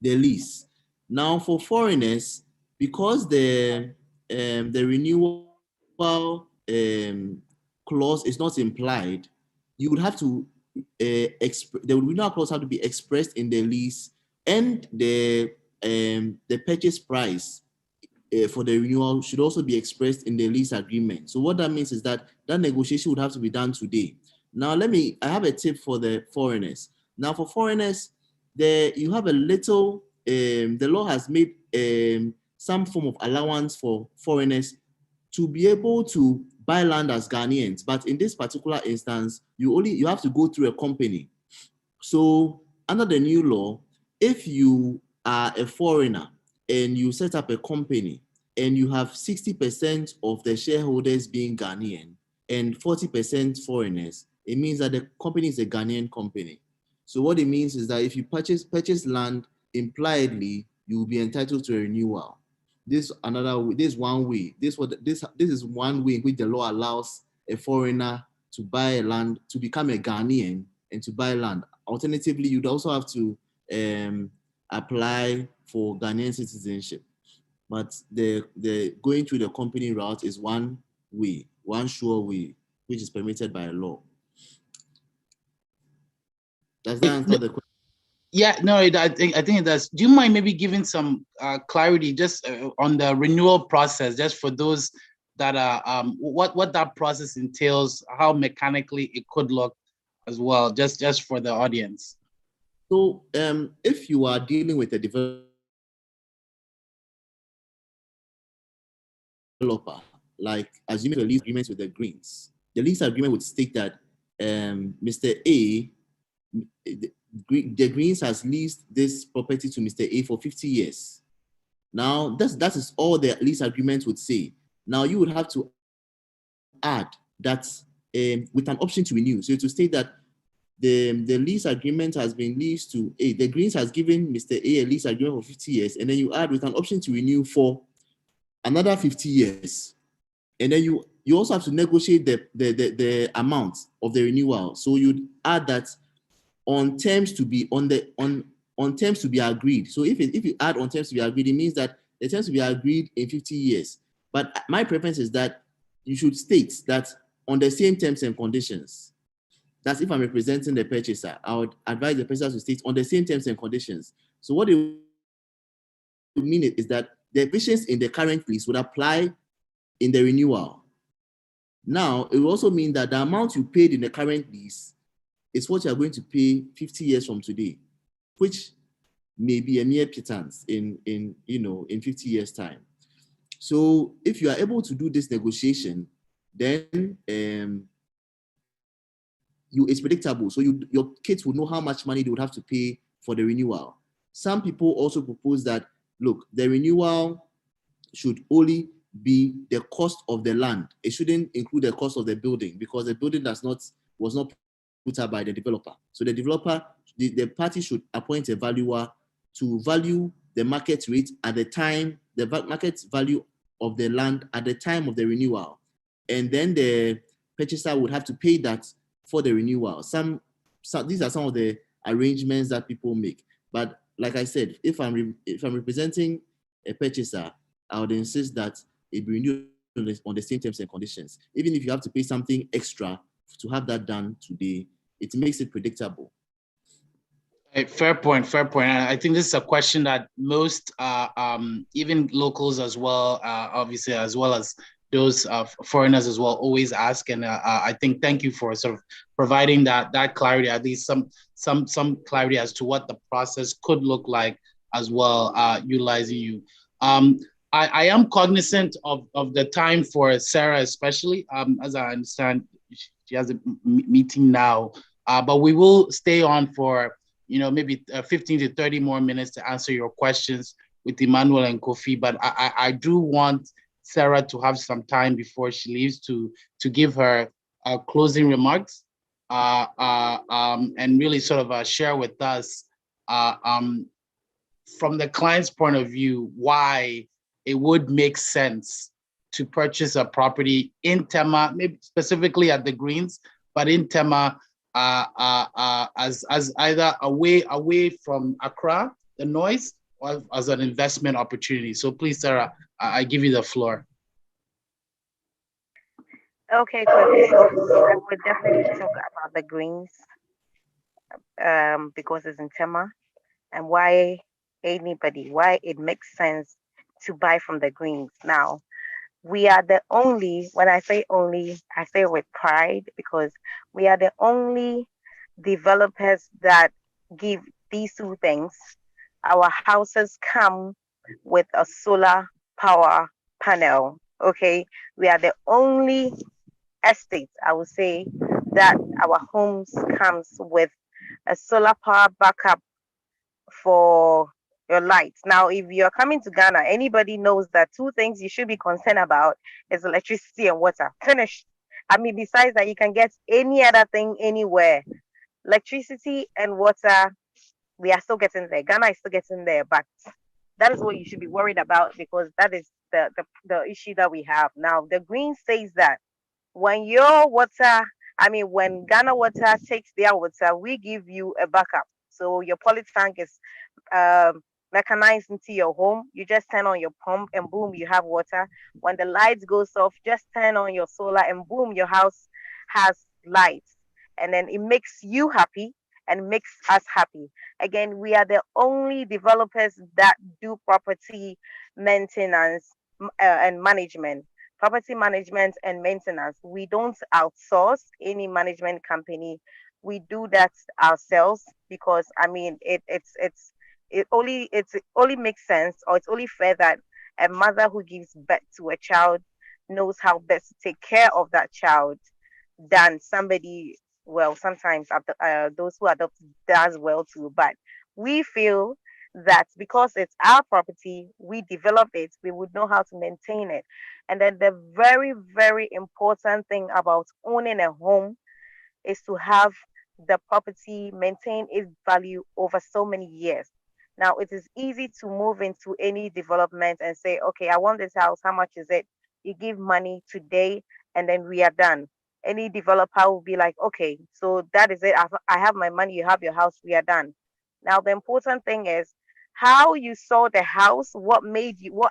the lease. Now, for foreigners, because the renewal clause is not implied, you would have to the renewal clause have to be expressed in the lease, and the purchase price for the renewal should also be expressed in the lease agreement. So what that means is that negotiation would have to be done today. Now, I have a tip for the foreigners. Now, for foreigners, you have a little, the law has made some form of allowance for foreigners to be able to buy land as Ghanaians. But in this particular instance, you have to go through a company. So under the new law, if you are a foreigner and you set up a company and you have 60% of the shareholders being Ghanaian and 40% foreigners, it means that the company is a Ghanaian company. So what it means is that if you purchase land, impliedly you will be entitled to a renewal. This is one way. This is one way in which the law allows a foreigner to buy land, to become a Ghanaian and to buy land. Alternatively, you'd also have to apply for Ghanaian citizenship. But the going through the company route is one way, one sure way, which is permitted by law. Does that answer the question? Yeah, no, I think it does. Do you mind maybe giving some clarity just on the renewal process, just for those that are what that process entails, how mechanically it could look as well, just for the audience? So, if you are dealing with a developer, like assuming a lease agreement with the Greens, the lease agreement would state that Mr. A, the Greens has leased this property to Mr. A for 50 years. Now, that is all the lease agreement would say. Now, you would have to add that with an option to renew. So to state that the lease agreement has been leased to A, the Greens has given Mr. A lease agreement for 50 years, and then you add with an option to renew for another 50 years. And then you also have to negotiate the amount of the renewal. So you'd add that on terms to be on terms to be agreed. So if you add on terms to be agreed, it means that the terms to be agreed in 50 years. But my preference is that you should state that on the same terms and conditions. That's if I'm representing the purchaser. I would advise the purchaser to state on the same terms and conditions. So what it would mean is that the provisions in the current lease would apply in the renewal. Now, it will also mean that the amount you paid in the current lease is what you are going to pay 50 years from today, which may be a mere pittance in 50 years time. So if you are able to do this negotiation, then it's predictable. So your kids will know how much money they would have to pay for the renewal. Some people also propose that, look, the renewal should only be the cost of the land. It shouldn't include the cost of the building, because the building was not put up by the developer. So the developer, the party should appoint a valuer to value the market rate at the time, the market value of the land at the time of the renewal. And then the purchaser would have to pay that for the renewal. These are some of the arrangements that people make. But like I said, if I'm representing a purchaser, I would insist that it be renewed on the same terms and conditions. Even if you have to pay something extra to have that done today, it makes it predictable. Fair point, fair point. And I think this is a question that most, even locals as well, obviously, as well as those foreigners as well, always ask. And I think thank you for sort of providing that clarity, at least some clarity as to what the process could look like as well, utilizing you. I am cognizant of the time for Sarah, especially, as I understand, she has a meeting now, but we will stay on for maybe 15 to 30 more minutes to answer your questions with Emmanuel and Kofi. But I do want Sarah to have some time before she leaves to give her closing remarks and really sort of share with us from the client's point of view why it would make sense to purchase a property in Tema, maybe specifically at the Greens, but in Tema, as either away from Accra, the noise, or as an investment opportunity. So please, Sarah, I give you the floor. Okay, Kweku. So I would definitely talk about the greens because it's in Tema, and why it makes sense to buy from the greens. Now, we are the only, when I say only, I say with pride, because we are the only developers that give these two things. Our houses come with a solar power panel. Okay, we are the only estate, I would say, that our homes comes with a solar power backup for your lights. Now, if you're coming to Ghana, anybody knows that two things you should be concerned about is electricity and water. Finished. I mean, besides that, you can get any other thing anywhere. Electricity and water, we are still getting there. Ghana is still getting there, but that is what you should be worried about, because that is the issue that we have. Now, the green says that when your water, when Ghana Water takes their water, we give you a backup. So your poly tank is um, mechanized into your home. You just turn on your pump and boom, you have water. When the lights goes off, just turn on your solar and boom, your house has lights. And then it makes you happy and makes us happy. Again, we are the only developers that do property maintenance and management. Property management and maintenance. We don't outsource any management company. We do that ourselves because it only makes sense, or it's only fair that a mother who gives birth to a child knows how best to take care of that child than somebody, well, sometimes those who adopt does well too, but we feel that because it's our property, we developed it, we would know how to maintain it. And then the very, very important thing about owning a home is to have the property maintain its value over so many years. Now, it is easy to move into any development and say, okay, I want this house. How much is it? You give money today and then we are done. Any developer will be like, okay, so that is it. I have my money. You have your house. We are done. Now, the important thing is how you saw the house, what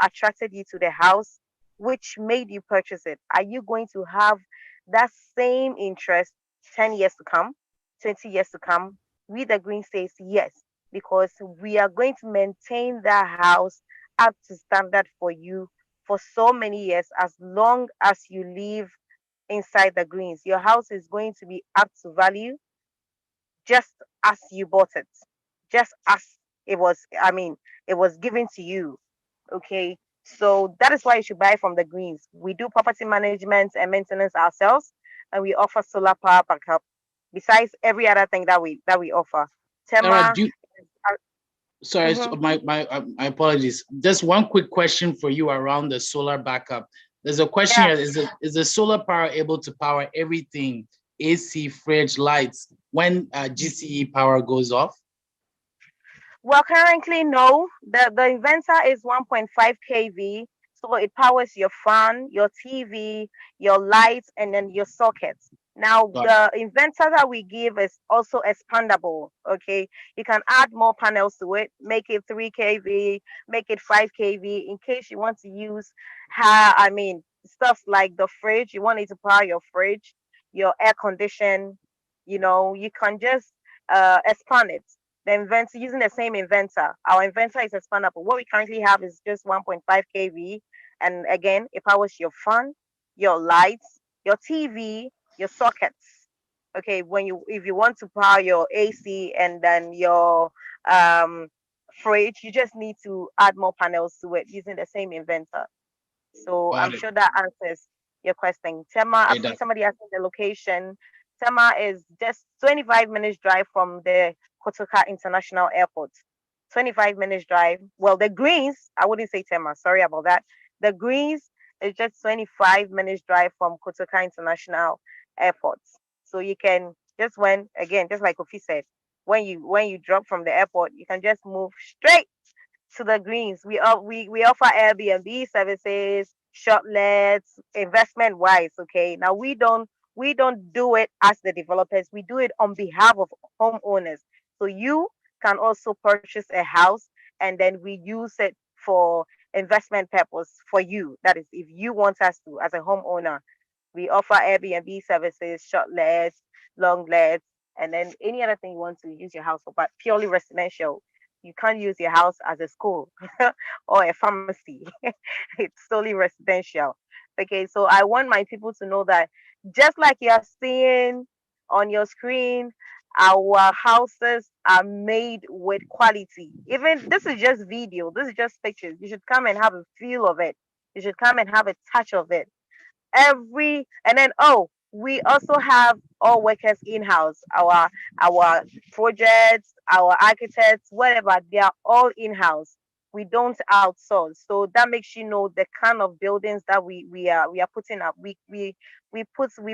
attracted you to the house, which made you purchase it. Are you going to have that same interest 10 years to come, 20 years to come? We, the Green, says yes, because we are going to maintain that house up to standard for you for so many years, as long as you live inside the Greens. Your house is going to be up to value just as you bought it, just as it was given to you. Okay. So that is why you should buy from the greens. We do property management and maintenance ourselves, and we offer solar power backup. Besides every other thing that we offer, Sarah, Tema. sorry, Mhm. my apologies. Just one quick question for you around the solar backup. There's a question Yeah. here: is the solar power able to power everything, AC, fridge, lights, when GCE power goes off? Well, currently, no. The inverter is 1.5 kV, so it powers your fan, your TV, your lights, and then your sockets. Now, Got the inverter that we give is also expandable. Okay, you can add more panels to it, make it 3 kV, make it 5 kV, in case you want to use, stuff like the fridge. You want it to power your fridge, your air condition. You can just expand it, the inventor using the same inventor. Our inventor is expandable. What we currently have is just 1.5 kV, and again, it powers your fan, your lights, your TV, your sockets. Okay, if you want to power your AC and then your um, fridge, you just need to add more panels to it using the same inventor. So I'm it. sure that answers your question. Tema, I It see does. somebody asking the location. Tema is just 25 minutes drive from the Kotoka International Airport. 25 minutes drive. Well, the Greens, I wouldn't say Tema, sorry about that. The Greens is just 25 minutes drive from Kotoka International Airport. So you can just like Kofi said, when you drop from the airport, you can just move straight to the greens. We offer Airbnb services, short lets, investment wise. Okay. Now we don't do it as the developers. We do it on behalf of homeowners. So you can also purchase a house and then we use it for investment purpose for you. That is, if you want us to as a homeowner, we offer Airbnb services, short lets, long lets, and then any other thing you want to use your house for, but purely residential. You can't use your house as a school or a pharmacy. It's solely residential. Okay, so I want my people to know that just like you're seeing on your screen, our houses are made with quality. Even this is just video, this is just pictures. You should come and have a feel of it. You should come and have a touch of it. And then, we also have all workers in-house. Our projects, our architects, whatever, they are all in-house. We don't outsource. So that makes you know the kind of buildings that we are putting up. We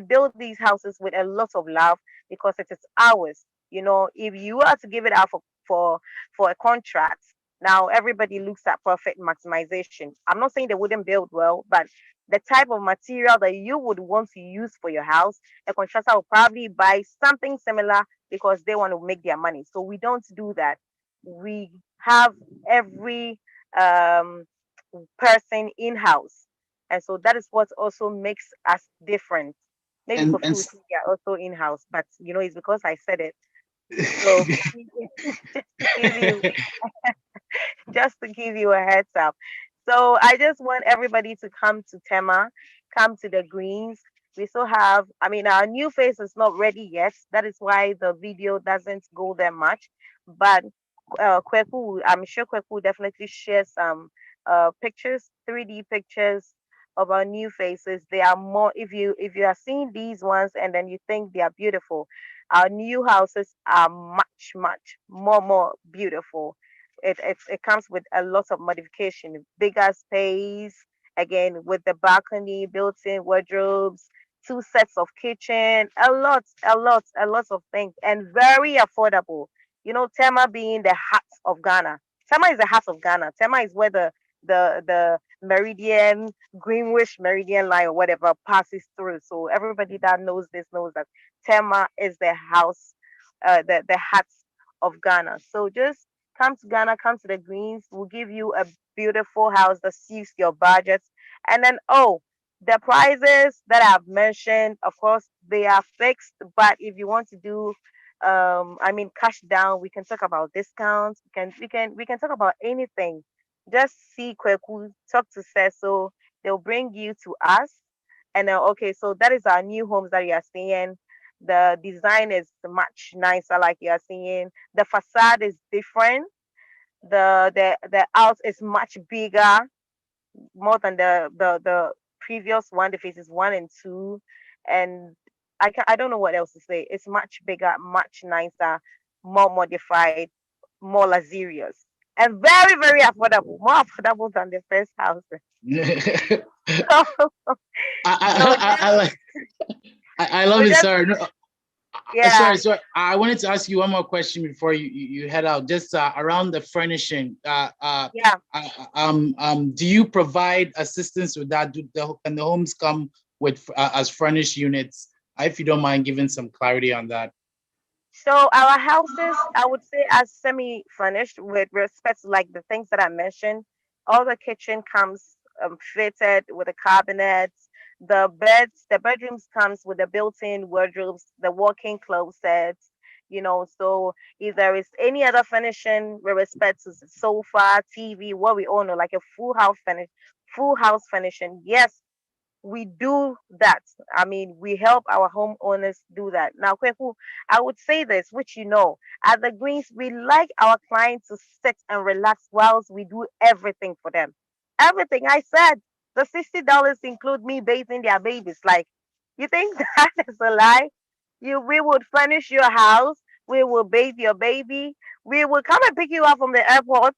build these houses with a lot of love because it is ours. If you are to give it out for a contract, now everybody looks at profit maximization. I'm not saying they wouldn't build well, but the type of material that you would want to use for your house, a contractor will probably buy something similar because they want to make their money. So we don't do that. We have every um, person in house. And so that is what also makes us different. Maybe And Kofi will say they are also in house, but it's because I said it. So just to give you just to give you a heads up. So I just want everybody to come to Tema, come to the greens. We still have, our new face is not ready yet. That is why the video doesn't go there much. But Kweku, I'm sure Kweku will definitely share some pictures, 3D pictures of our new faces. They are more, if you are seeing these ones and then you think they are beautiful, our new houses are much, much more beautiful. It comes with a lot of modification, bigger space, again with the balcony, built-in wardrobes, two sets of kitchen, a lot of things, and very affordable. Tema being the heart of Ghana. Tema is the heart of Ghana. Tema is where the meridian, Greenwich meridian line or whatever passes through. So everybody that knows this knows that Tema is the house, the heart of Ghana. So just come to Ghana, come to the Greens. We'll give you a beautiful house that suits your budget. And then, the prices that I've mentioned, of course, they are fixed. But if you want to do, cash down, we can talk about discounts. We can talk about anything. Just see Kweku, talk to Cecil. They'll bring you to us. And okay, so that is our new homes that you are seeing. The design is much nicer, like you are seeing. The facade is different. The house is much bigger, more than the previous one. The phases 1 and 2, and I don't know what else to say. It's much bigger, much nicer, more modified, more luxurious, and very very affordable. More affordable than the first house. So I just like I love so it, just sir. No, yeah, sorry. I wanted to ask you one more question before you head out. Just around the furnishing. yeah. Do you provide assistance with that? Can the homes come with as furnished units? If you don't mind giving some clarity on that. So our houses, I would say, are semi-furnished with respect to like the things that I mentioned. All the kitchen comes fitted with the cabinets. The bedrooms comes with the built-in wardrobes, the walk-in closets. So if there is any other furnishing with respect to the sofa, TV, what we all know, like a full house furnishing, yes, we do that. I mean, we help our homeowners do that. Now, Kweku, I would say this, which at the Greens, we like our clients to sit and relax whilst we do everything for them. Everything I said, the $60 include me bathing their babies. Like, you think that is a lie? We would furnish your house, we will bathe your baby, we will come and pick you up from the airport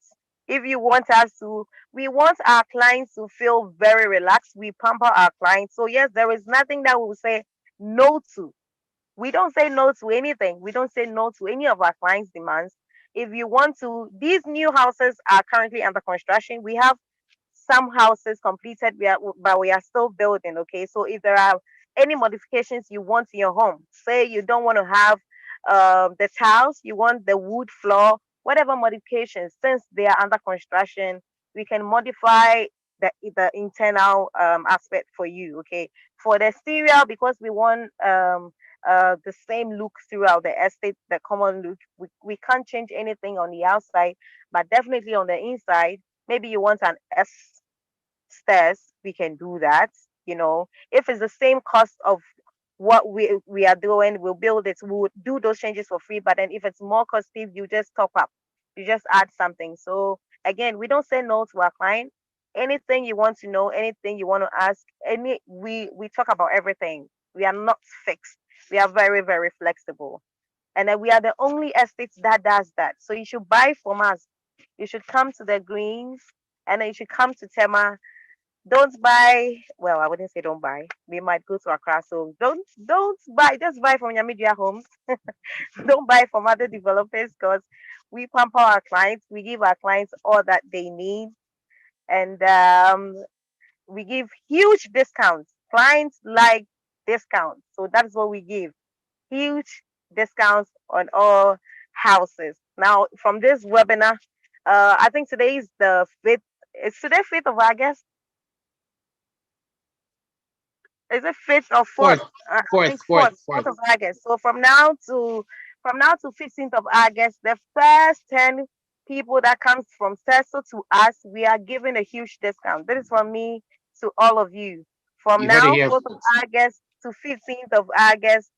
if you want us to. We want our clients to feel very relaxed. We pamper our clients. So yes, there is nothing that we will say no to. We don't say no to anything. We don't say no to any of our clients' demands. If you want to, these new houses are currently under construction. We have some houses completed, but we are still building. Okay, so if there are any modifications you want in your home, say you don't want to have the tiles, you want the wood floor, whatever modifications, since they are under construction, we can modify the internal aspect for you. Okay, for the exterior, because we want the same look throughout the estate, the common look. We can't change anything on the outside, but definitely on the inside. Maybe you want an S stairs, we can do that. If it's the same cost of what we are doing, we'll build it. We'll do those changes for free. But then if it's more costly, you just top up. You just add something. So again, we don't say no to our client. Anything you want to know, anything you want to ask, we talk about everything. We are not fixed. We are very, very flexible. And then we are the only estate that does that. So you should buy from us. You should come to the Greens, and then you should come to Tema. Don't buy. Well, I wouldn't say don't buy. We might go to Accra, so don't buy. Just buy from your media homes. Don't buy from other developers, because we pamper our clients. We give our clients all that they need, and we give huge discounts. Clients like discounts, so that's what we give. Huge discounts on all houses. Now, from this webinar, I think today is the 5th. It's today 5th of August. Is it 5th or 4th? Fourth, I fourth, think fourth, 4th, fourth. 4th of August. So from now to 15th of August, the first 10 people that comes from CESO to us, we are giving a huge discount. This is from me to all of you. From You heard it now, here 4th of first. August to 15th of August,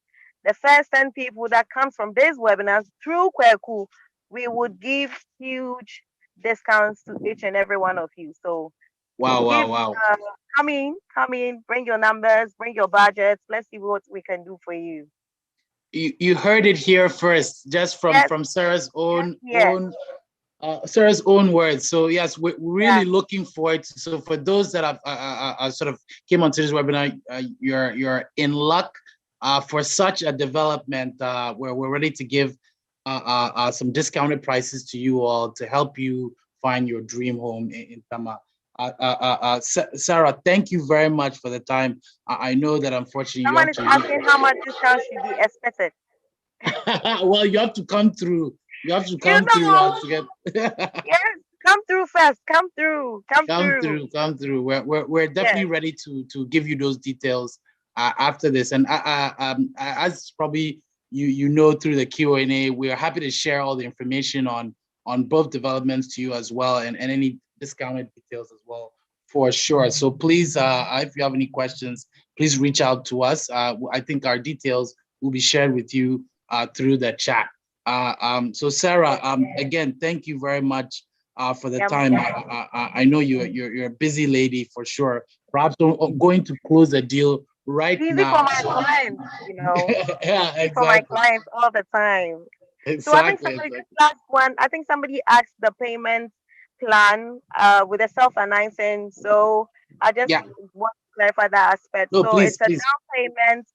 the first 10 people that comes from this webinar through Kweku, we would give huge discounts to each and every one of you. So Wow, wow, give wow. come in, bring your numbers, bring your budgets. Let's see what we can do for you. You heard it here first, just from Yes, from Sarah's yes, own yes, Sarah's own words. So yes, we're yeah. really looking forward to. So for those that have sort of came onto this webinar, you're in luck for such a development where we're ready to give some discounted prices to you all to help you find your dream home in Tama. Sarah, thank you very much for the time. I know that unfortunately you Someone have is to. asking how much discount should be expected. Well, you have to come through. You have to You come through know, to get. yes, come through first. Come through. Come Come through. through, come through. We're definitely Yes. ready to give you those details after this. And as probably you know through the Q&A, we are happy to share all the information on both developments to you as well, and any discounted details as well for sure. So please, if you have any questions, please reach out to us. I think our details will be shared with you through the chat. So Sarah, again, thank you very much for the Yeah, time. I know you're a busy lady for sure. Perhaps going to close a deal right busy now. for my clients, Yeah, busy for my exactly. clients all the time. So I think Exactly, somebody, this exactly. last one, I think somebody asked the payment plan with a self-financing. So I just Yeah. want to clarify that aspect. No, So please, it's a please. down payment.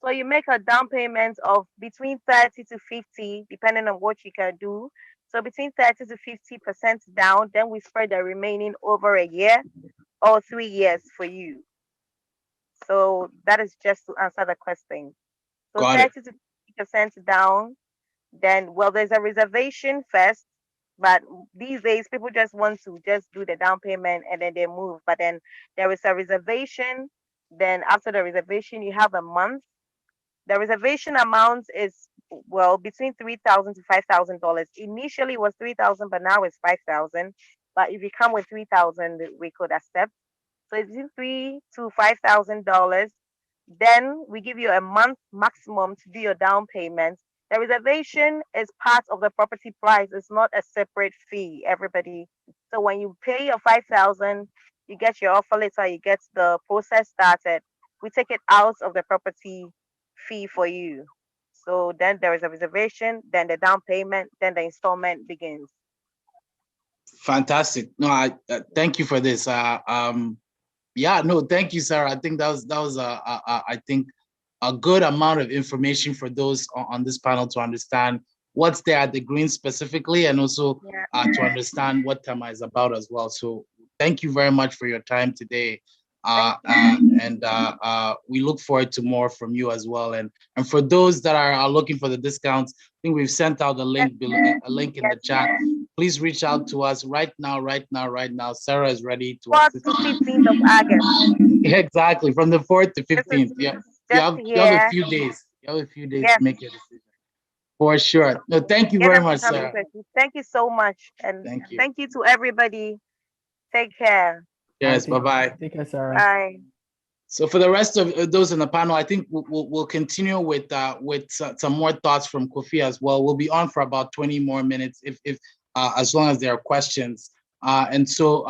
So you make a down payment of between 30 to 50, depending on what you can do. So between 30 to 50% down, then we spread the remaining over a year or 3 years for you. So that is just to answer the question. So Got it. 30 to 50% down, then, well, there's a reservation first, but these days people just want to just do the down payment and then they move. But then there is a reservation. Then after the reservation, you have a month. The reservation amount is, well, between $3,000 to $5,000. Initially it was 3,000, but now it's 5,000. But if you come with 3,000, we could accept. So it's between $3,000 to $5,000. Then we give you a month maximum to do your down payment. The reservation is part of the property price. It's not a separate fee, everybody. So when you pay your 5,000, you get your offer letter, you get the process started. We take it out of the property fee for you. So then there is a reservation, then the down payment, then the installment begins. Fantastic. No, I thank you for this. Yeah, no, thank you, Sarah. I think that was I think a good amount of information for those on this panel to understand what's there at the Green specifically, and also Yeah. to understand what Tama is about as well. So thank you very much for your time today. And we look forward to more from you as well. And for those that are looking for the discounts, I think we've sent out a link below, a link in the chat. Please reach out to us right now, right now, right now. Sarah is ready to 4th assist to you. 15th of August. Exactly, from the 4th to This is 15th. Yeah, just you have a here. few days. You have a few days to Yes. make your decision. For sure. No, thank you Get very them to much, come in Sarah. person. Thank you so much. And Thank you. thank you to everybody. Take care. Yes, bye-bye. Take care, Sarah. Bye. So for the rest of those in the panel, I think we'll continue with some more thoughts from Kofi as well. We'll be on for about 20 more minutes if as long as there are questions. And so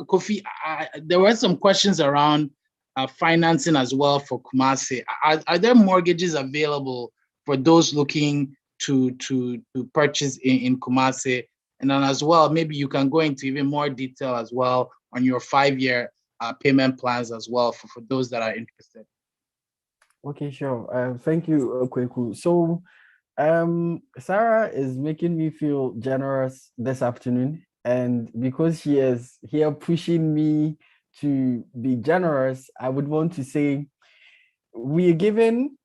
Kofi, there were some questions around financing as well for Kumasi. Are there mortgages available for those looking to purchase in Kumasi? And then as well, maybe you can go into even more detail as well on your 5-year payment plans as well for those that are interested. Okay, sure. Thank you, Kweku. So, Sarah is making me feel generous this afternoon, and because she is here pushing me to be generous, I would want to say we are given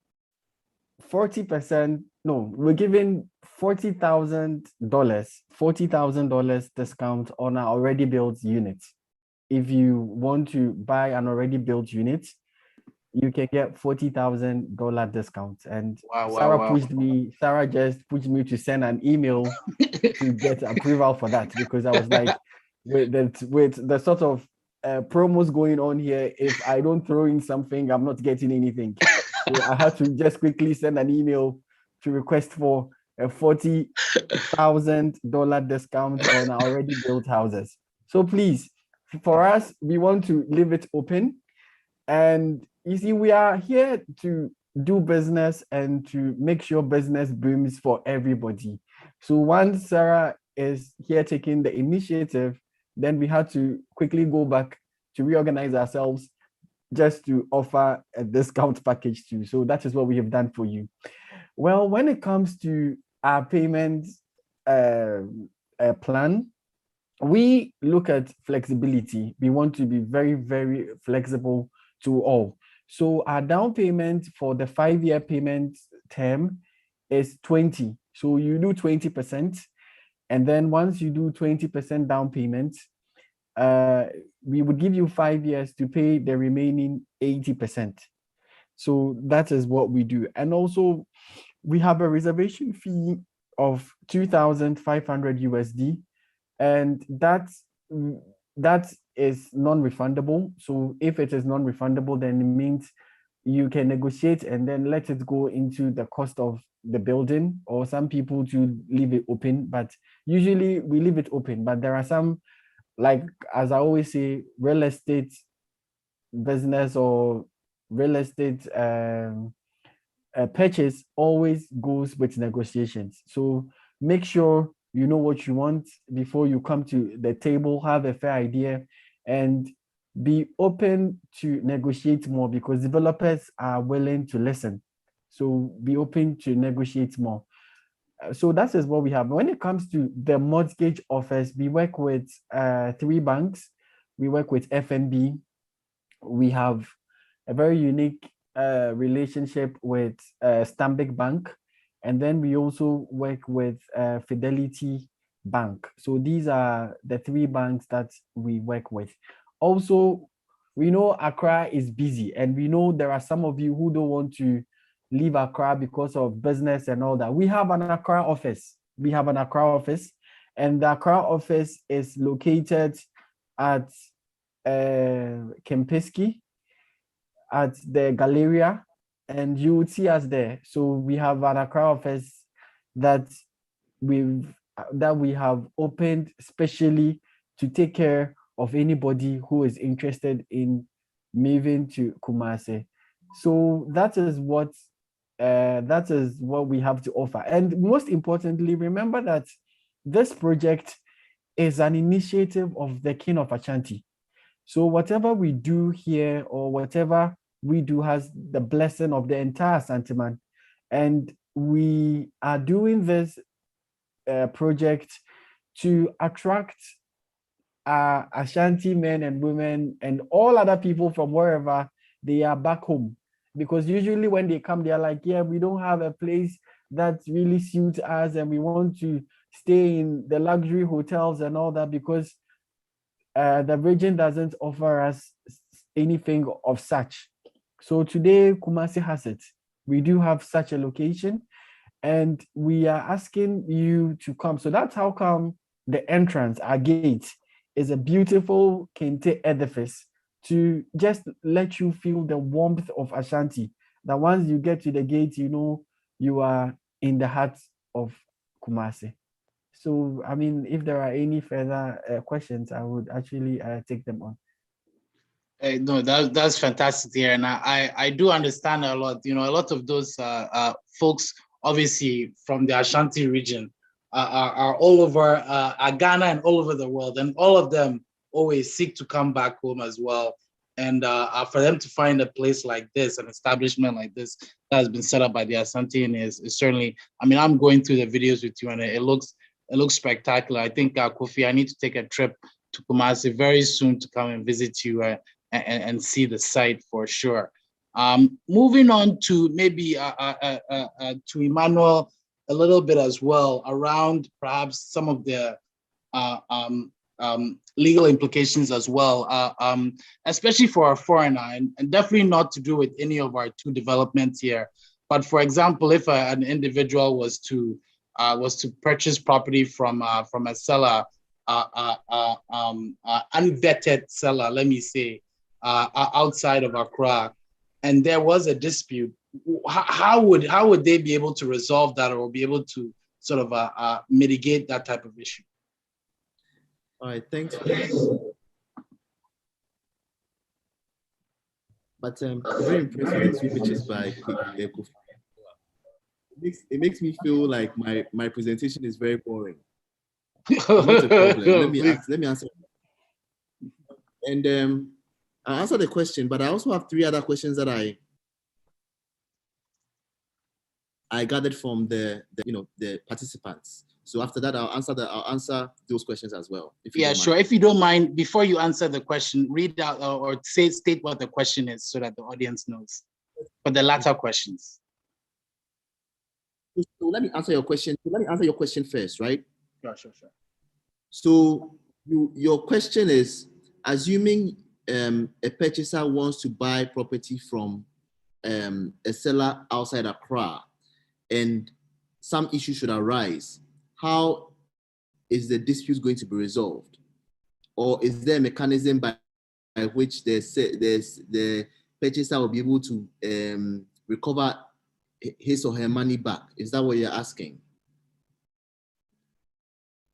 40%. No, we're giving $40,000 discount on our already built unit. If you want to buy an already built unit, you can get $40,000 discount. And Wow. Sarah just pushed me to send an email to get approval for that, because I was like, with the sort of promos going on here, if I don't throw in something, I'm not getting anything. So I had to just quickly send an email to request for a $40,000 discount on our already built houses. So please, for us, we want to leave it open. And you see, we are here to do business and to make sure business booms for everybody. So once Sarah is here taking the initiative, then we had to quickly go back to reorganize ourselves just to offer a discount package too. So that is what we have done for you. Well, when it comes to our payment plan, we look at flexibility. We want to be very, very flexible to all. So our down payment for the 5-year payment term is 20. So you do 20%. And then once you do 20% down payment, we would give you 5 years to pay the remaining 80%. So that is what we do. And also we have a reservation fee of 2,500 USD, and that is non-refundable. So if it is non-refundable, then it means you can negotiate and then let it go into the cost of the building, or some people to leave it open, but usually we leave it open. But there are some, like, as I always say, real estate business or real estate purchase always goes with negotiations. So make sure you know what you want before you come to the table, have a fair idea, and be open to negotiate more, because developers are willing to listen. So be open to negotiate more. So that is what we have. When it comes to the mortgage offers, we work with 3 banks. We work with FNB. We have a very unique relationship with Stanbic Bank, and then we also work with Fidelity Bank. So these are the 3 banks that we work with. Also, we know Accra is busy, and we know there are some of you who don't want to leave Accra because of business and all that. We have an Accra office. And the Accra office is located at Kempinski, at the Galleria, and you would see us there. So we have an Accra office that we have opened specially to take care of anybody who is interested in moving to Kumasi. So that is what we have to offer. And most importantly, remember that this project is an initiative of the King of Ashanti. So whatever we do here, or whatever we do, has the blessing of the entire Santiman. And we are doing this project to attract Ashanti men and women and all other people from wherever they are back home. Because usually when they come, they are like, yeah, we don't have a place that really suits us, and we want to stay in the luxury hotels and all that, because the region doesn't offer us anything of such. So today, Kumasi has it. We do have such a location, and we are asking you to come. So that's how come the entrance, our gate, is a beautiful Kente edifice to just let you feel the warmth of Ashanti. That once you get to the gate, you know you are in the heart of Kumasi. So, I mean, if there are any further questions, I would actually take them on. No, that's fantastic here, and I do understand a lot. You know, a lot of those folks, obviously from the Ashanti region, are all over Ghana and all over the world, and all of them always seek to come back home as well. And for them to find a place like this, an establishment like this that has been set up by the Ashanti is certainly. I mean, I'm going through the videos with you, and it looks spectacular. I think Kofi, I need to take a trip to Kumasi very soon to come and visit you and see the site for sure. Moving on to maybe to Emmanuel a little bit as well around perhaps some of the legal implications as well, especially for a foreigner, and definitely not to do with any of our 2 developments here. But for example, if an individual was to purchase property from a seller, unvetted seller, let me say, outside of Accra, and there was a dispute, how would they be able to resolve that, or be able to sort of mitigate that type of issue? All right, thanks for that. But I'm very impressed with the 2 pictures by Kofi. It makes me feel like my presentation is very boring. Not a problem. Let me answer. And I'll answer the question, but I also have 3 other questions that I gathered from the participants. So after that, I'll answer those questions as well. Yeah, sure. If you don't mind, before you answer the question, read out or state what the question is so that the audience knows for the latter questions. So let me answer your question. Let me answer your question first, right? Sure. So your question is, assuming a purchaser wants to buy property from a seller outside Accra, and some issue should arise, how is the dispute going to be resolved? Or is there a mechanism by which the purchaser will be able to recover his or her money back? Is that what you're asking?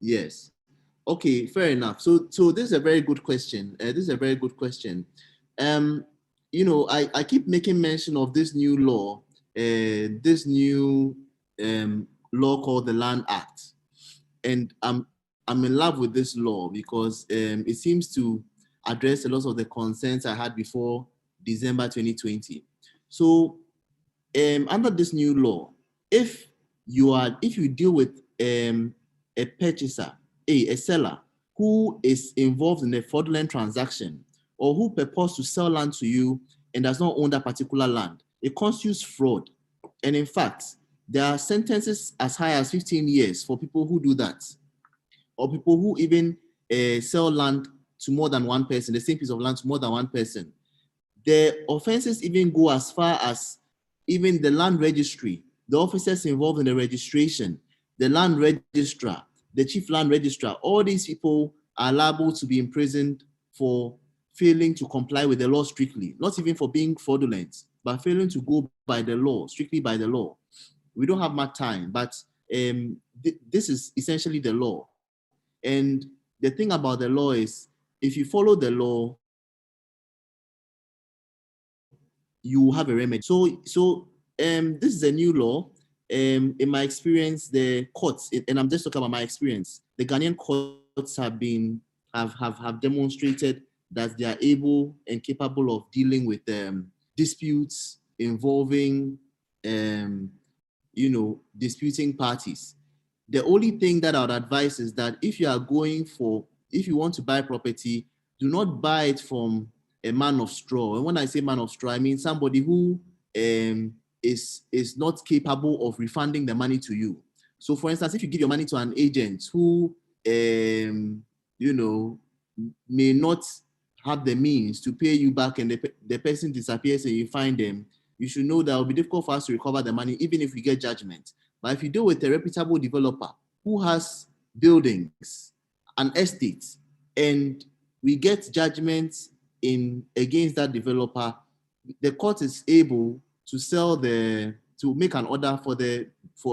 Yes. Okay, fair enough. So this is a very good question. You know, I keep making mention of this new law, law called the Land Act, and I'm in love with this law because it seems to address a lot of the concerns I had before December 2020. So under this new law, if you deal with a purchaser, a seller who is involved in a fraudulent transaction or who purports to sell land to you and does not own that particular land, it constitutes fraud. And in fact, there are sentences as high as 15 years for people who do that, or people who even sell land to more than one person, the same piece of land to more than one person. The offenses even go as far as even the land registry, the officers involved in the registration, the land registrar, the chief land registrar. All these people are liable to be imprisoned for failing to comply with the law strictly, not even for being fraudulent, but failing to go by the law, strictly by the law. We don't have much time, but this is essentially the law. And the thing about the law is, if you follow the law, you have a remedy. So this is a new law. In my experience, the courts, and I'm just talking about my experience, the Ghanaian courts have demonstrated that they are able and capable of dealing with disputes involving disputing parties. The only thing that I would advise is that if you want to buy property, do not buy it from a man of straw. And when I say man of straw, I mean somebody who is not capable of refunding the money to you. So for instance, if you give your money to an agent who may not have the means to pay you back, and the person disappears and you find them, you should know that it will be difficult for us to recover the money even if we get judgment. But if you deal with a reputable developer who has buildings, an estate, and we get judgments against that developer, the court is able to make an order for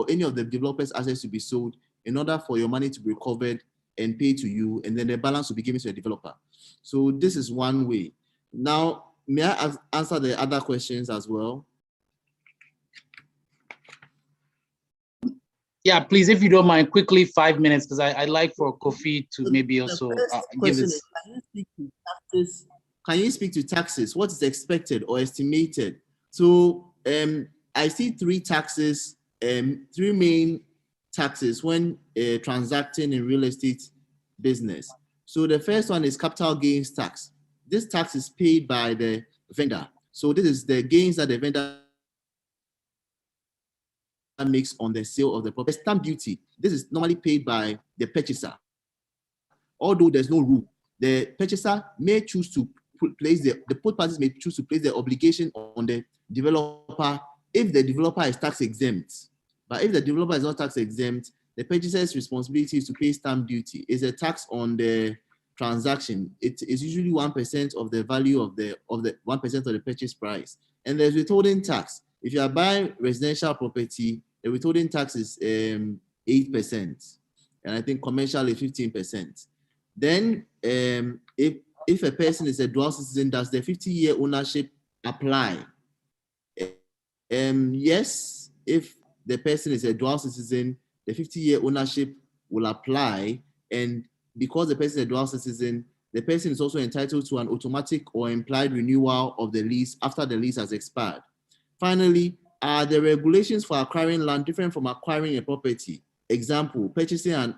any of the developer's assets to be sold in order for your money to be recovered and paid to you, and then the balance will be given to the developer. So this is one way. Now, may I answer the other questions as well? Yeah, please, if you don't mind, quickly 5 minutes, because I'd like for Kofi to maybe also give his. Can you speak to taxes? What is expected or estimated? So I see three main taxes when transacting in real estate business. So the first one is capital gains tax. This tax is paid by the vendor. So this is the gains that the vendor makes on the sale of the property. Stamp duty. This is normally paid by the purchaser. Although there's no rule, the purchaser may choose to both parties may choose to place the obligation on the developer if the developer is tax exempt. But if the developer is not tax exempt, the purchaser's responsibility is to pay stamp duty. It's a tax on the transaction. It is usually 1% of the value of the 1% of the purchase price. And there's withholding tax. If you are buying residential property, the withholding tax is 8%, and I think commercial is 15%. Then, if a person is a dual citizen, does the 50-year ownership apply? Yes, if the person is a dual citizen, the 50-year ownership will apply, and because the person is a dual citizen, the person is also entitled to an automatic or implied renewal of the lease after the lease has expired. Finally, are the regulations for acquiring land different from acquiring a property? Example, purchasing an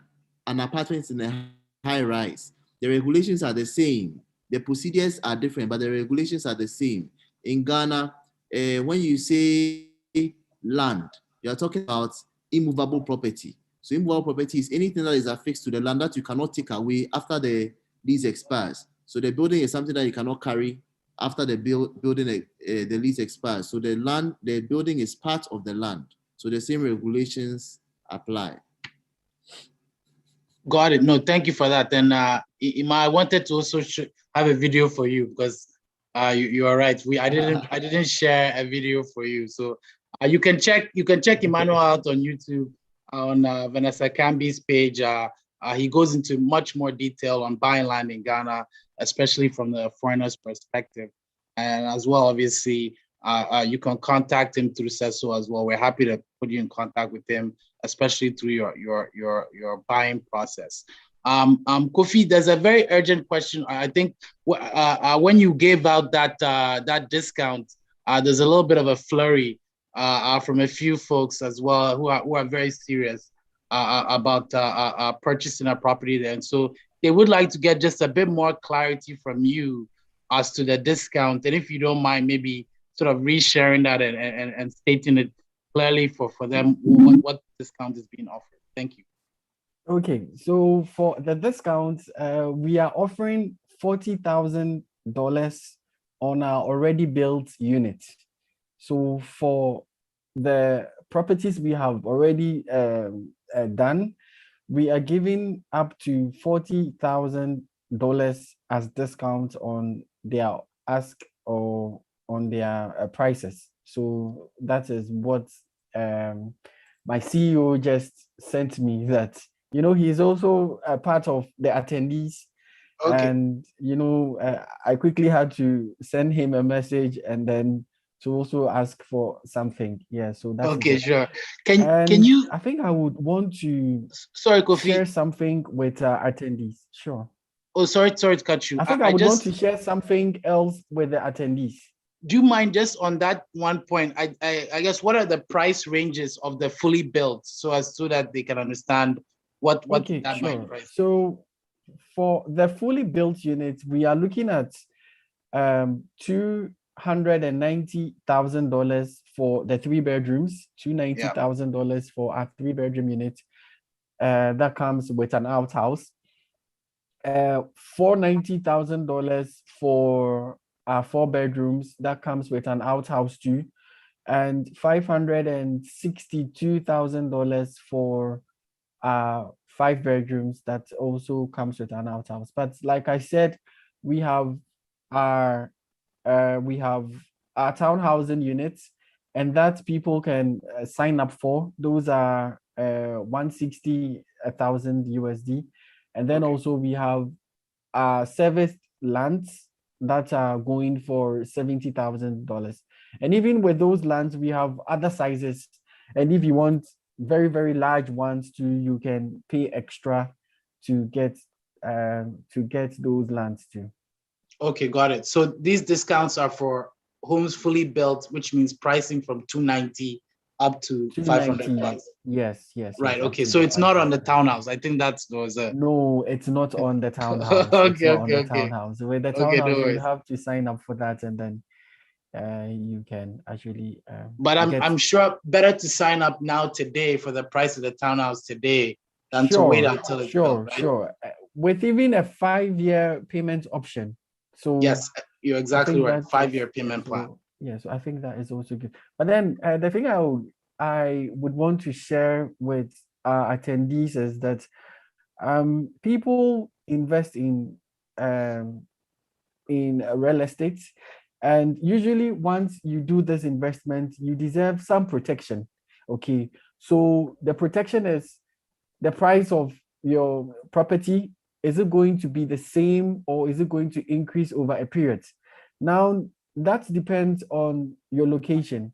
apartment in a high rise. The regulations are the same. The procedures are different, but the regulations are the same. In Ghana, when you say land, you're talking about immovable property. So immovable property is anything that is affixed to the land that you cannot take away after the lease expires. So the building is something that you cannot carry after the the lease expires. So the building is part of the land. So the same regulations apply. Got it. No, thank you for that. And Ima, I wanted to also have a video for you because you are right. I didn't share a video for you. So You can check Emmanuel out on YouTube on Vanessa Camby's page. He goes into much more detail on buying land in Ghana, especially from the foreigner's perspective, and as well, obviously, you can contact him through CESO as well. We're happy to put you in contact with him, especially through your buying process. Kofi, there's a very urgent question. I think when you gave out that discount, there's a little bit of a flurry from a few folks as well who are very serious about purchasing a property there, and so they would like to get just a bit more clarity from you as to the discount, and if you don't mind, maybe sort of resharing that and stating it clearly for them what discount is being offered. Thank you. Okay, so for the discount, we are offering $40,000 on our already built unit. So for the properties we have already done, we are giving up to $40,000 as discount on their ask or on their prices. So that is what my CEO just sent me, that he's also a part of the attendees. Okay. And I quickly had to send him a message and then to also ask for something. Yeah, so that's okay. Sure. Can you? I think I would want to share something with attendees. Sure. Oh, sorry to cut you. I think I would want to share something else with the attendees. Do you mind just on that one point? I guess what are the price ranges of the fully built, so that they can understand what okay, that sure. might price. So for the fully built unit, we are looking at $290,000 for the 3 bedrooms, $290,000 for our 3-bedroom unit. That comes with an outhouse. $490,000 for our 4 bedrooms. That comes with an outhouse too, and $562,000 for 5 bedrooms. That also comes with an outhouse. But like I said, we have our townhousing units, and that people can sign up for. Those are $160,000 USD, and then also we have serviced lands that are going for $70,000. And even with those lands, we have other sizes. And if you want very, very large ones too, you can pay extra to get those lands too. Okay, got it. So these discounts are for homes fully built, which means pricing from 290 up to 500 plus. Yes. Right. Okay. So it's not on the townhouse. I think No, it's not on the townhouse. Okay. Townhouse. With the townhouse, you have to sign up for that, and then you can actually. But I'm sure better to sign up now today for the price of the townhouse today than to wait until it's built, right? Sure. With even a 5-year payment option. So yes, you're exactly right. 5-year payment plan. Yeah, so I think that is also good. But then the thing I would want to share with our attendees is that people invest in real estate, and usually once you do this investment, you deserve some protection. Okay, so the protection is the price of your property. Is it going to be the same, or is it going to increase over a period? Now, that depends on your location.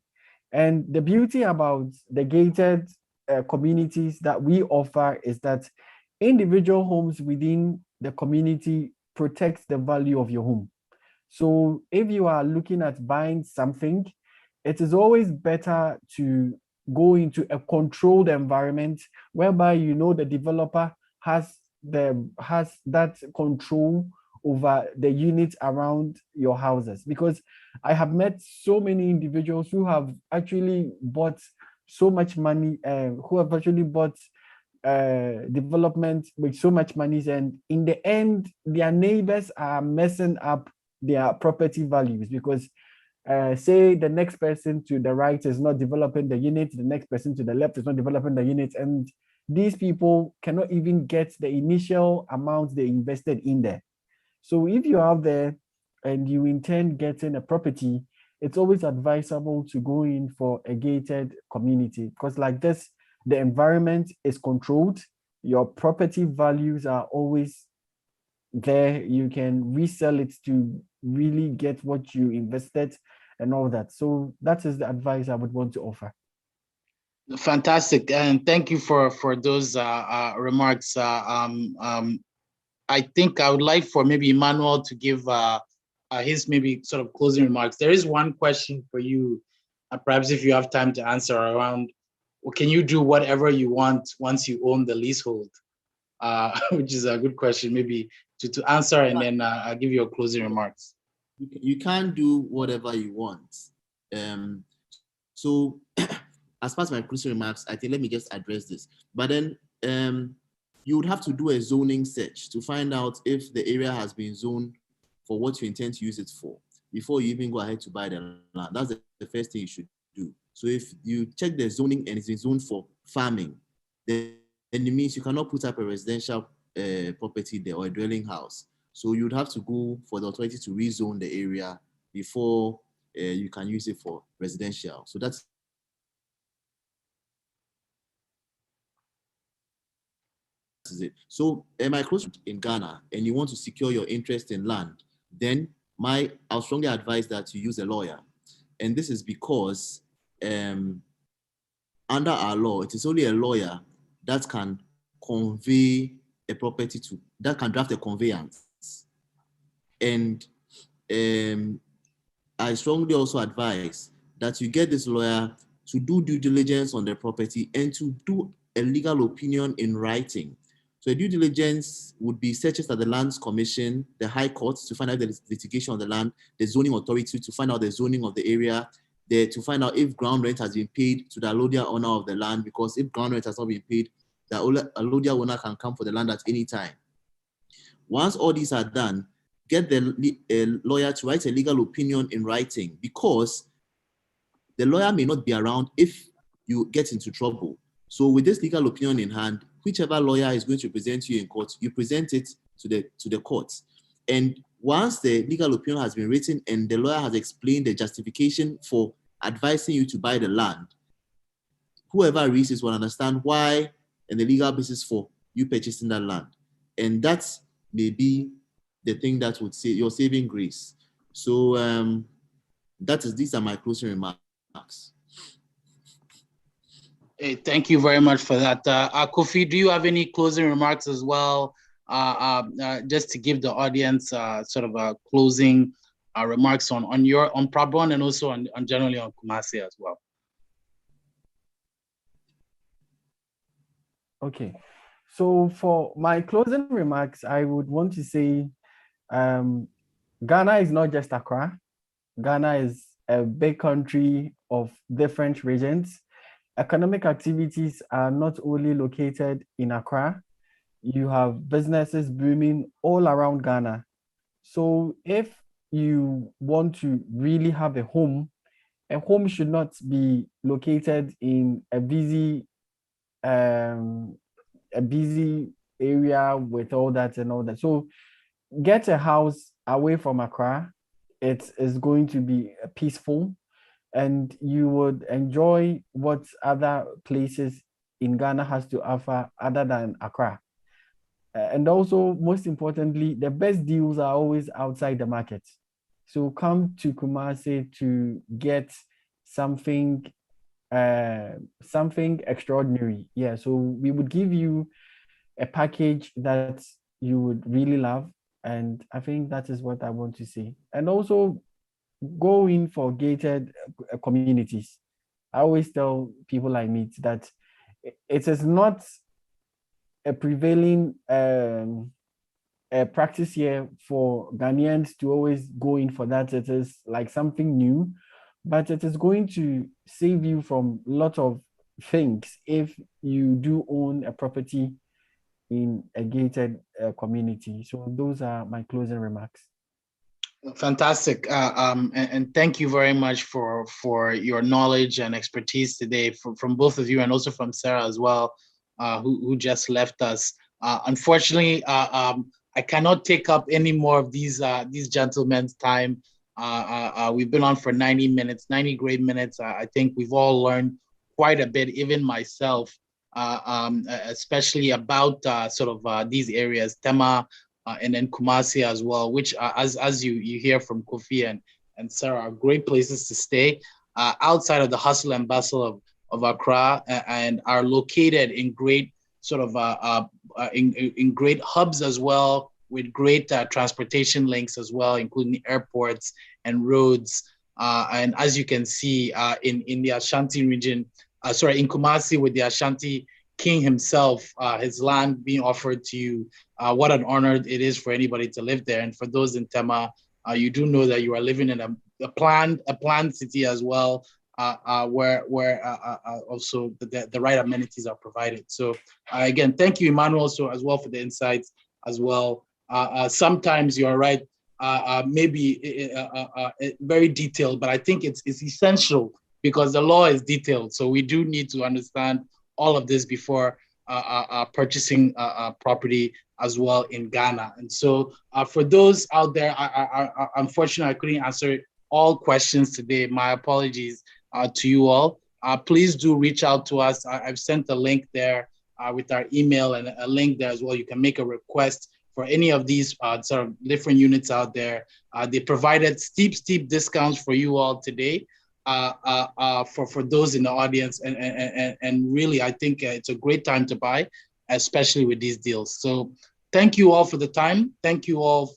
And the beauty about the gated communities that we offer is that individual homes within the community protects the value of your home. So if you are looking at buying something, it is always better to go into a controlled environment whereby the developer has that control over the units around your houses. Because I have met so many individuals who have actually bought so much money, who have actually bought development with so much money, and in the end, their neighbors are messing up their property values because say the next person to the right is not developing the unit, the next person to the left is not developing the unit, and these people cannot even get the initial amount they invested in there. So if you're out there and you intend getting a property, it's always advisable to go in for a gated community, because like this, the environment is controlled. Your property values are always there. You can resell it to really get what you invested and all that. So that is the advice I would want to offer. Fantastic, and thank you for those remarks. I think I would like for maybe Emmanuel to give his maybe sort of closing remarks. There is one question for you, perhaps if you have time to answer around, well, can you do whatever you want once you own the leasehold? Which is a good question, maybe to answer, and then I'll give you a closing remarks. You can't do whatever you want. So as part of my closing remarks, I think let me just address this. But then you would have to do a zoning search to find out if the area has been zoned for what you intend to use it for before you even go ahead to buy the land. That's the first thing you should do. So if you check the zoning and it's been zoned for farming, then it means you cannot put up a residential property there or a dwelling house. So you'd have to go for the authority to rezone the area before you can use it for residential. So that's it. So am I close in Ghana and you want to secure your interest in land, then I'll strongly advise that you use a lawyer. And this is because under our law, it is only a lawyer that can convey a property that can draft a conveyance. And I strongly also advise that you get this lawyer to do due diligence on the property and to do a legal opinion in writing. So a due diligence would be searches at the Lands Commission, the High Court to find out the litigation on the land, the zoning authority to find out the zoning of the area, to find out if ground rent has been paid to the allodial owner of the land, because if ground rent has not been paid, the allodial owner can come for the land at any time. Once all these are done, get the lawyer to write a legal opinion in writing, because the lawyer may not be around if you get into trouble. So with this legal opinion in hand, whichever lawyer is going to present you in court, you present it to the court. And once the legal opinion has been written and the lawyer has explained the justification for advising you to buy the land, whoever reads this will understand why and the legal basis for you purchasing that land. And that may be the thing that would say your saving grace. So these are my closing remarks. Hey, thank you very much for that. Kofi, do you have any closing remarks as well? Just to give the audience sort of a closing remarks on Prabon and also on generally on Kumasi as well. Okay, so for my closing remarks, I would want to say Ghana is not just Accra. Ghana is a big country of different regions. Economic activities are not only located in Accra. You have businesses booming all around Ghana. So if you want to really have a home should not be located in a busy area with all that and all that. So get a house away from Accra. It is going to be peaceful, and you would enjoy what other places in Ghana has to offer other than Accra. And also, most importantly, the best deals are always outside the market. So come to Kumasi to get something extraordinary. Yeah, so we would give you a package that you would really love. And I think that is what I want to say. And also go in for gated communities. I always tell people I meet that it is not a prevailing practice here for Ghanaians to always go in for that. It is like something new, but it is going to save you from a lot of things if you do own a property in a gated community. So those are my closing remarks. Fantastic, and thank you very much for your knowledge and expertise today from both of you, and also from Sarah as well, who just left us. Unfortunately, I cannot take up any more of these gentlemen's time. We've been on for 90 minutes, 90 great minutes. I think we've all learned quite a bit, even myself, especially about sort of these areas, Tema and then Kumasi as well, which as you hear from Kofi and Sarah, are great places to stay outside of the hustle and bustle of Accra, and are located in great sort of in great hubs as well, with great transportation links as well, including airports and roads. And as you can see in the Ashanti region, in Kumasi, with the Ashanti king himself, his land being offered to you. What an honor it is for anybody to live there. And for those in Tema, you do know that you are living in a planned city as well, where also the right amenities are provided. So again, thank you, Emmanuel, so as well for the insights as well. Sometimes you're right, maybe very detailed, but I think it's essential because the law is detailed. So we do need to understand all of this before purchasing property as well in Ghana. And so for those out there, unfortunately, I couldn't answer all questions today. My apologies to you all. Please do reach out to us. I've sent a link there with our email and a link there as well. You can make a request for any of these sort of different units out there. They provided steep discounts for you all today. For those in the audience, and really, I think it's a great time to buy, especially with these deals. So thank you all for the time. Thank you all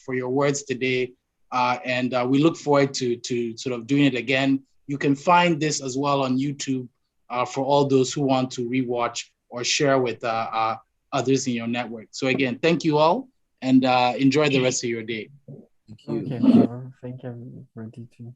for your words today, and we look forward to sort of doing it again. You can find this as well on YouTube for all those who want to rewatch or share with others in your network. So again, thank you all, and enjoy the rest of your day. Thank you. Okay, sure. Thank you, everybody too.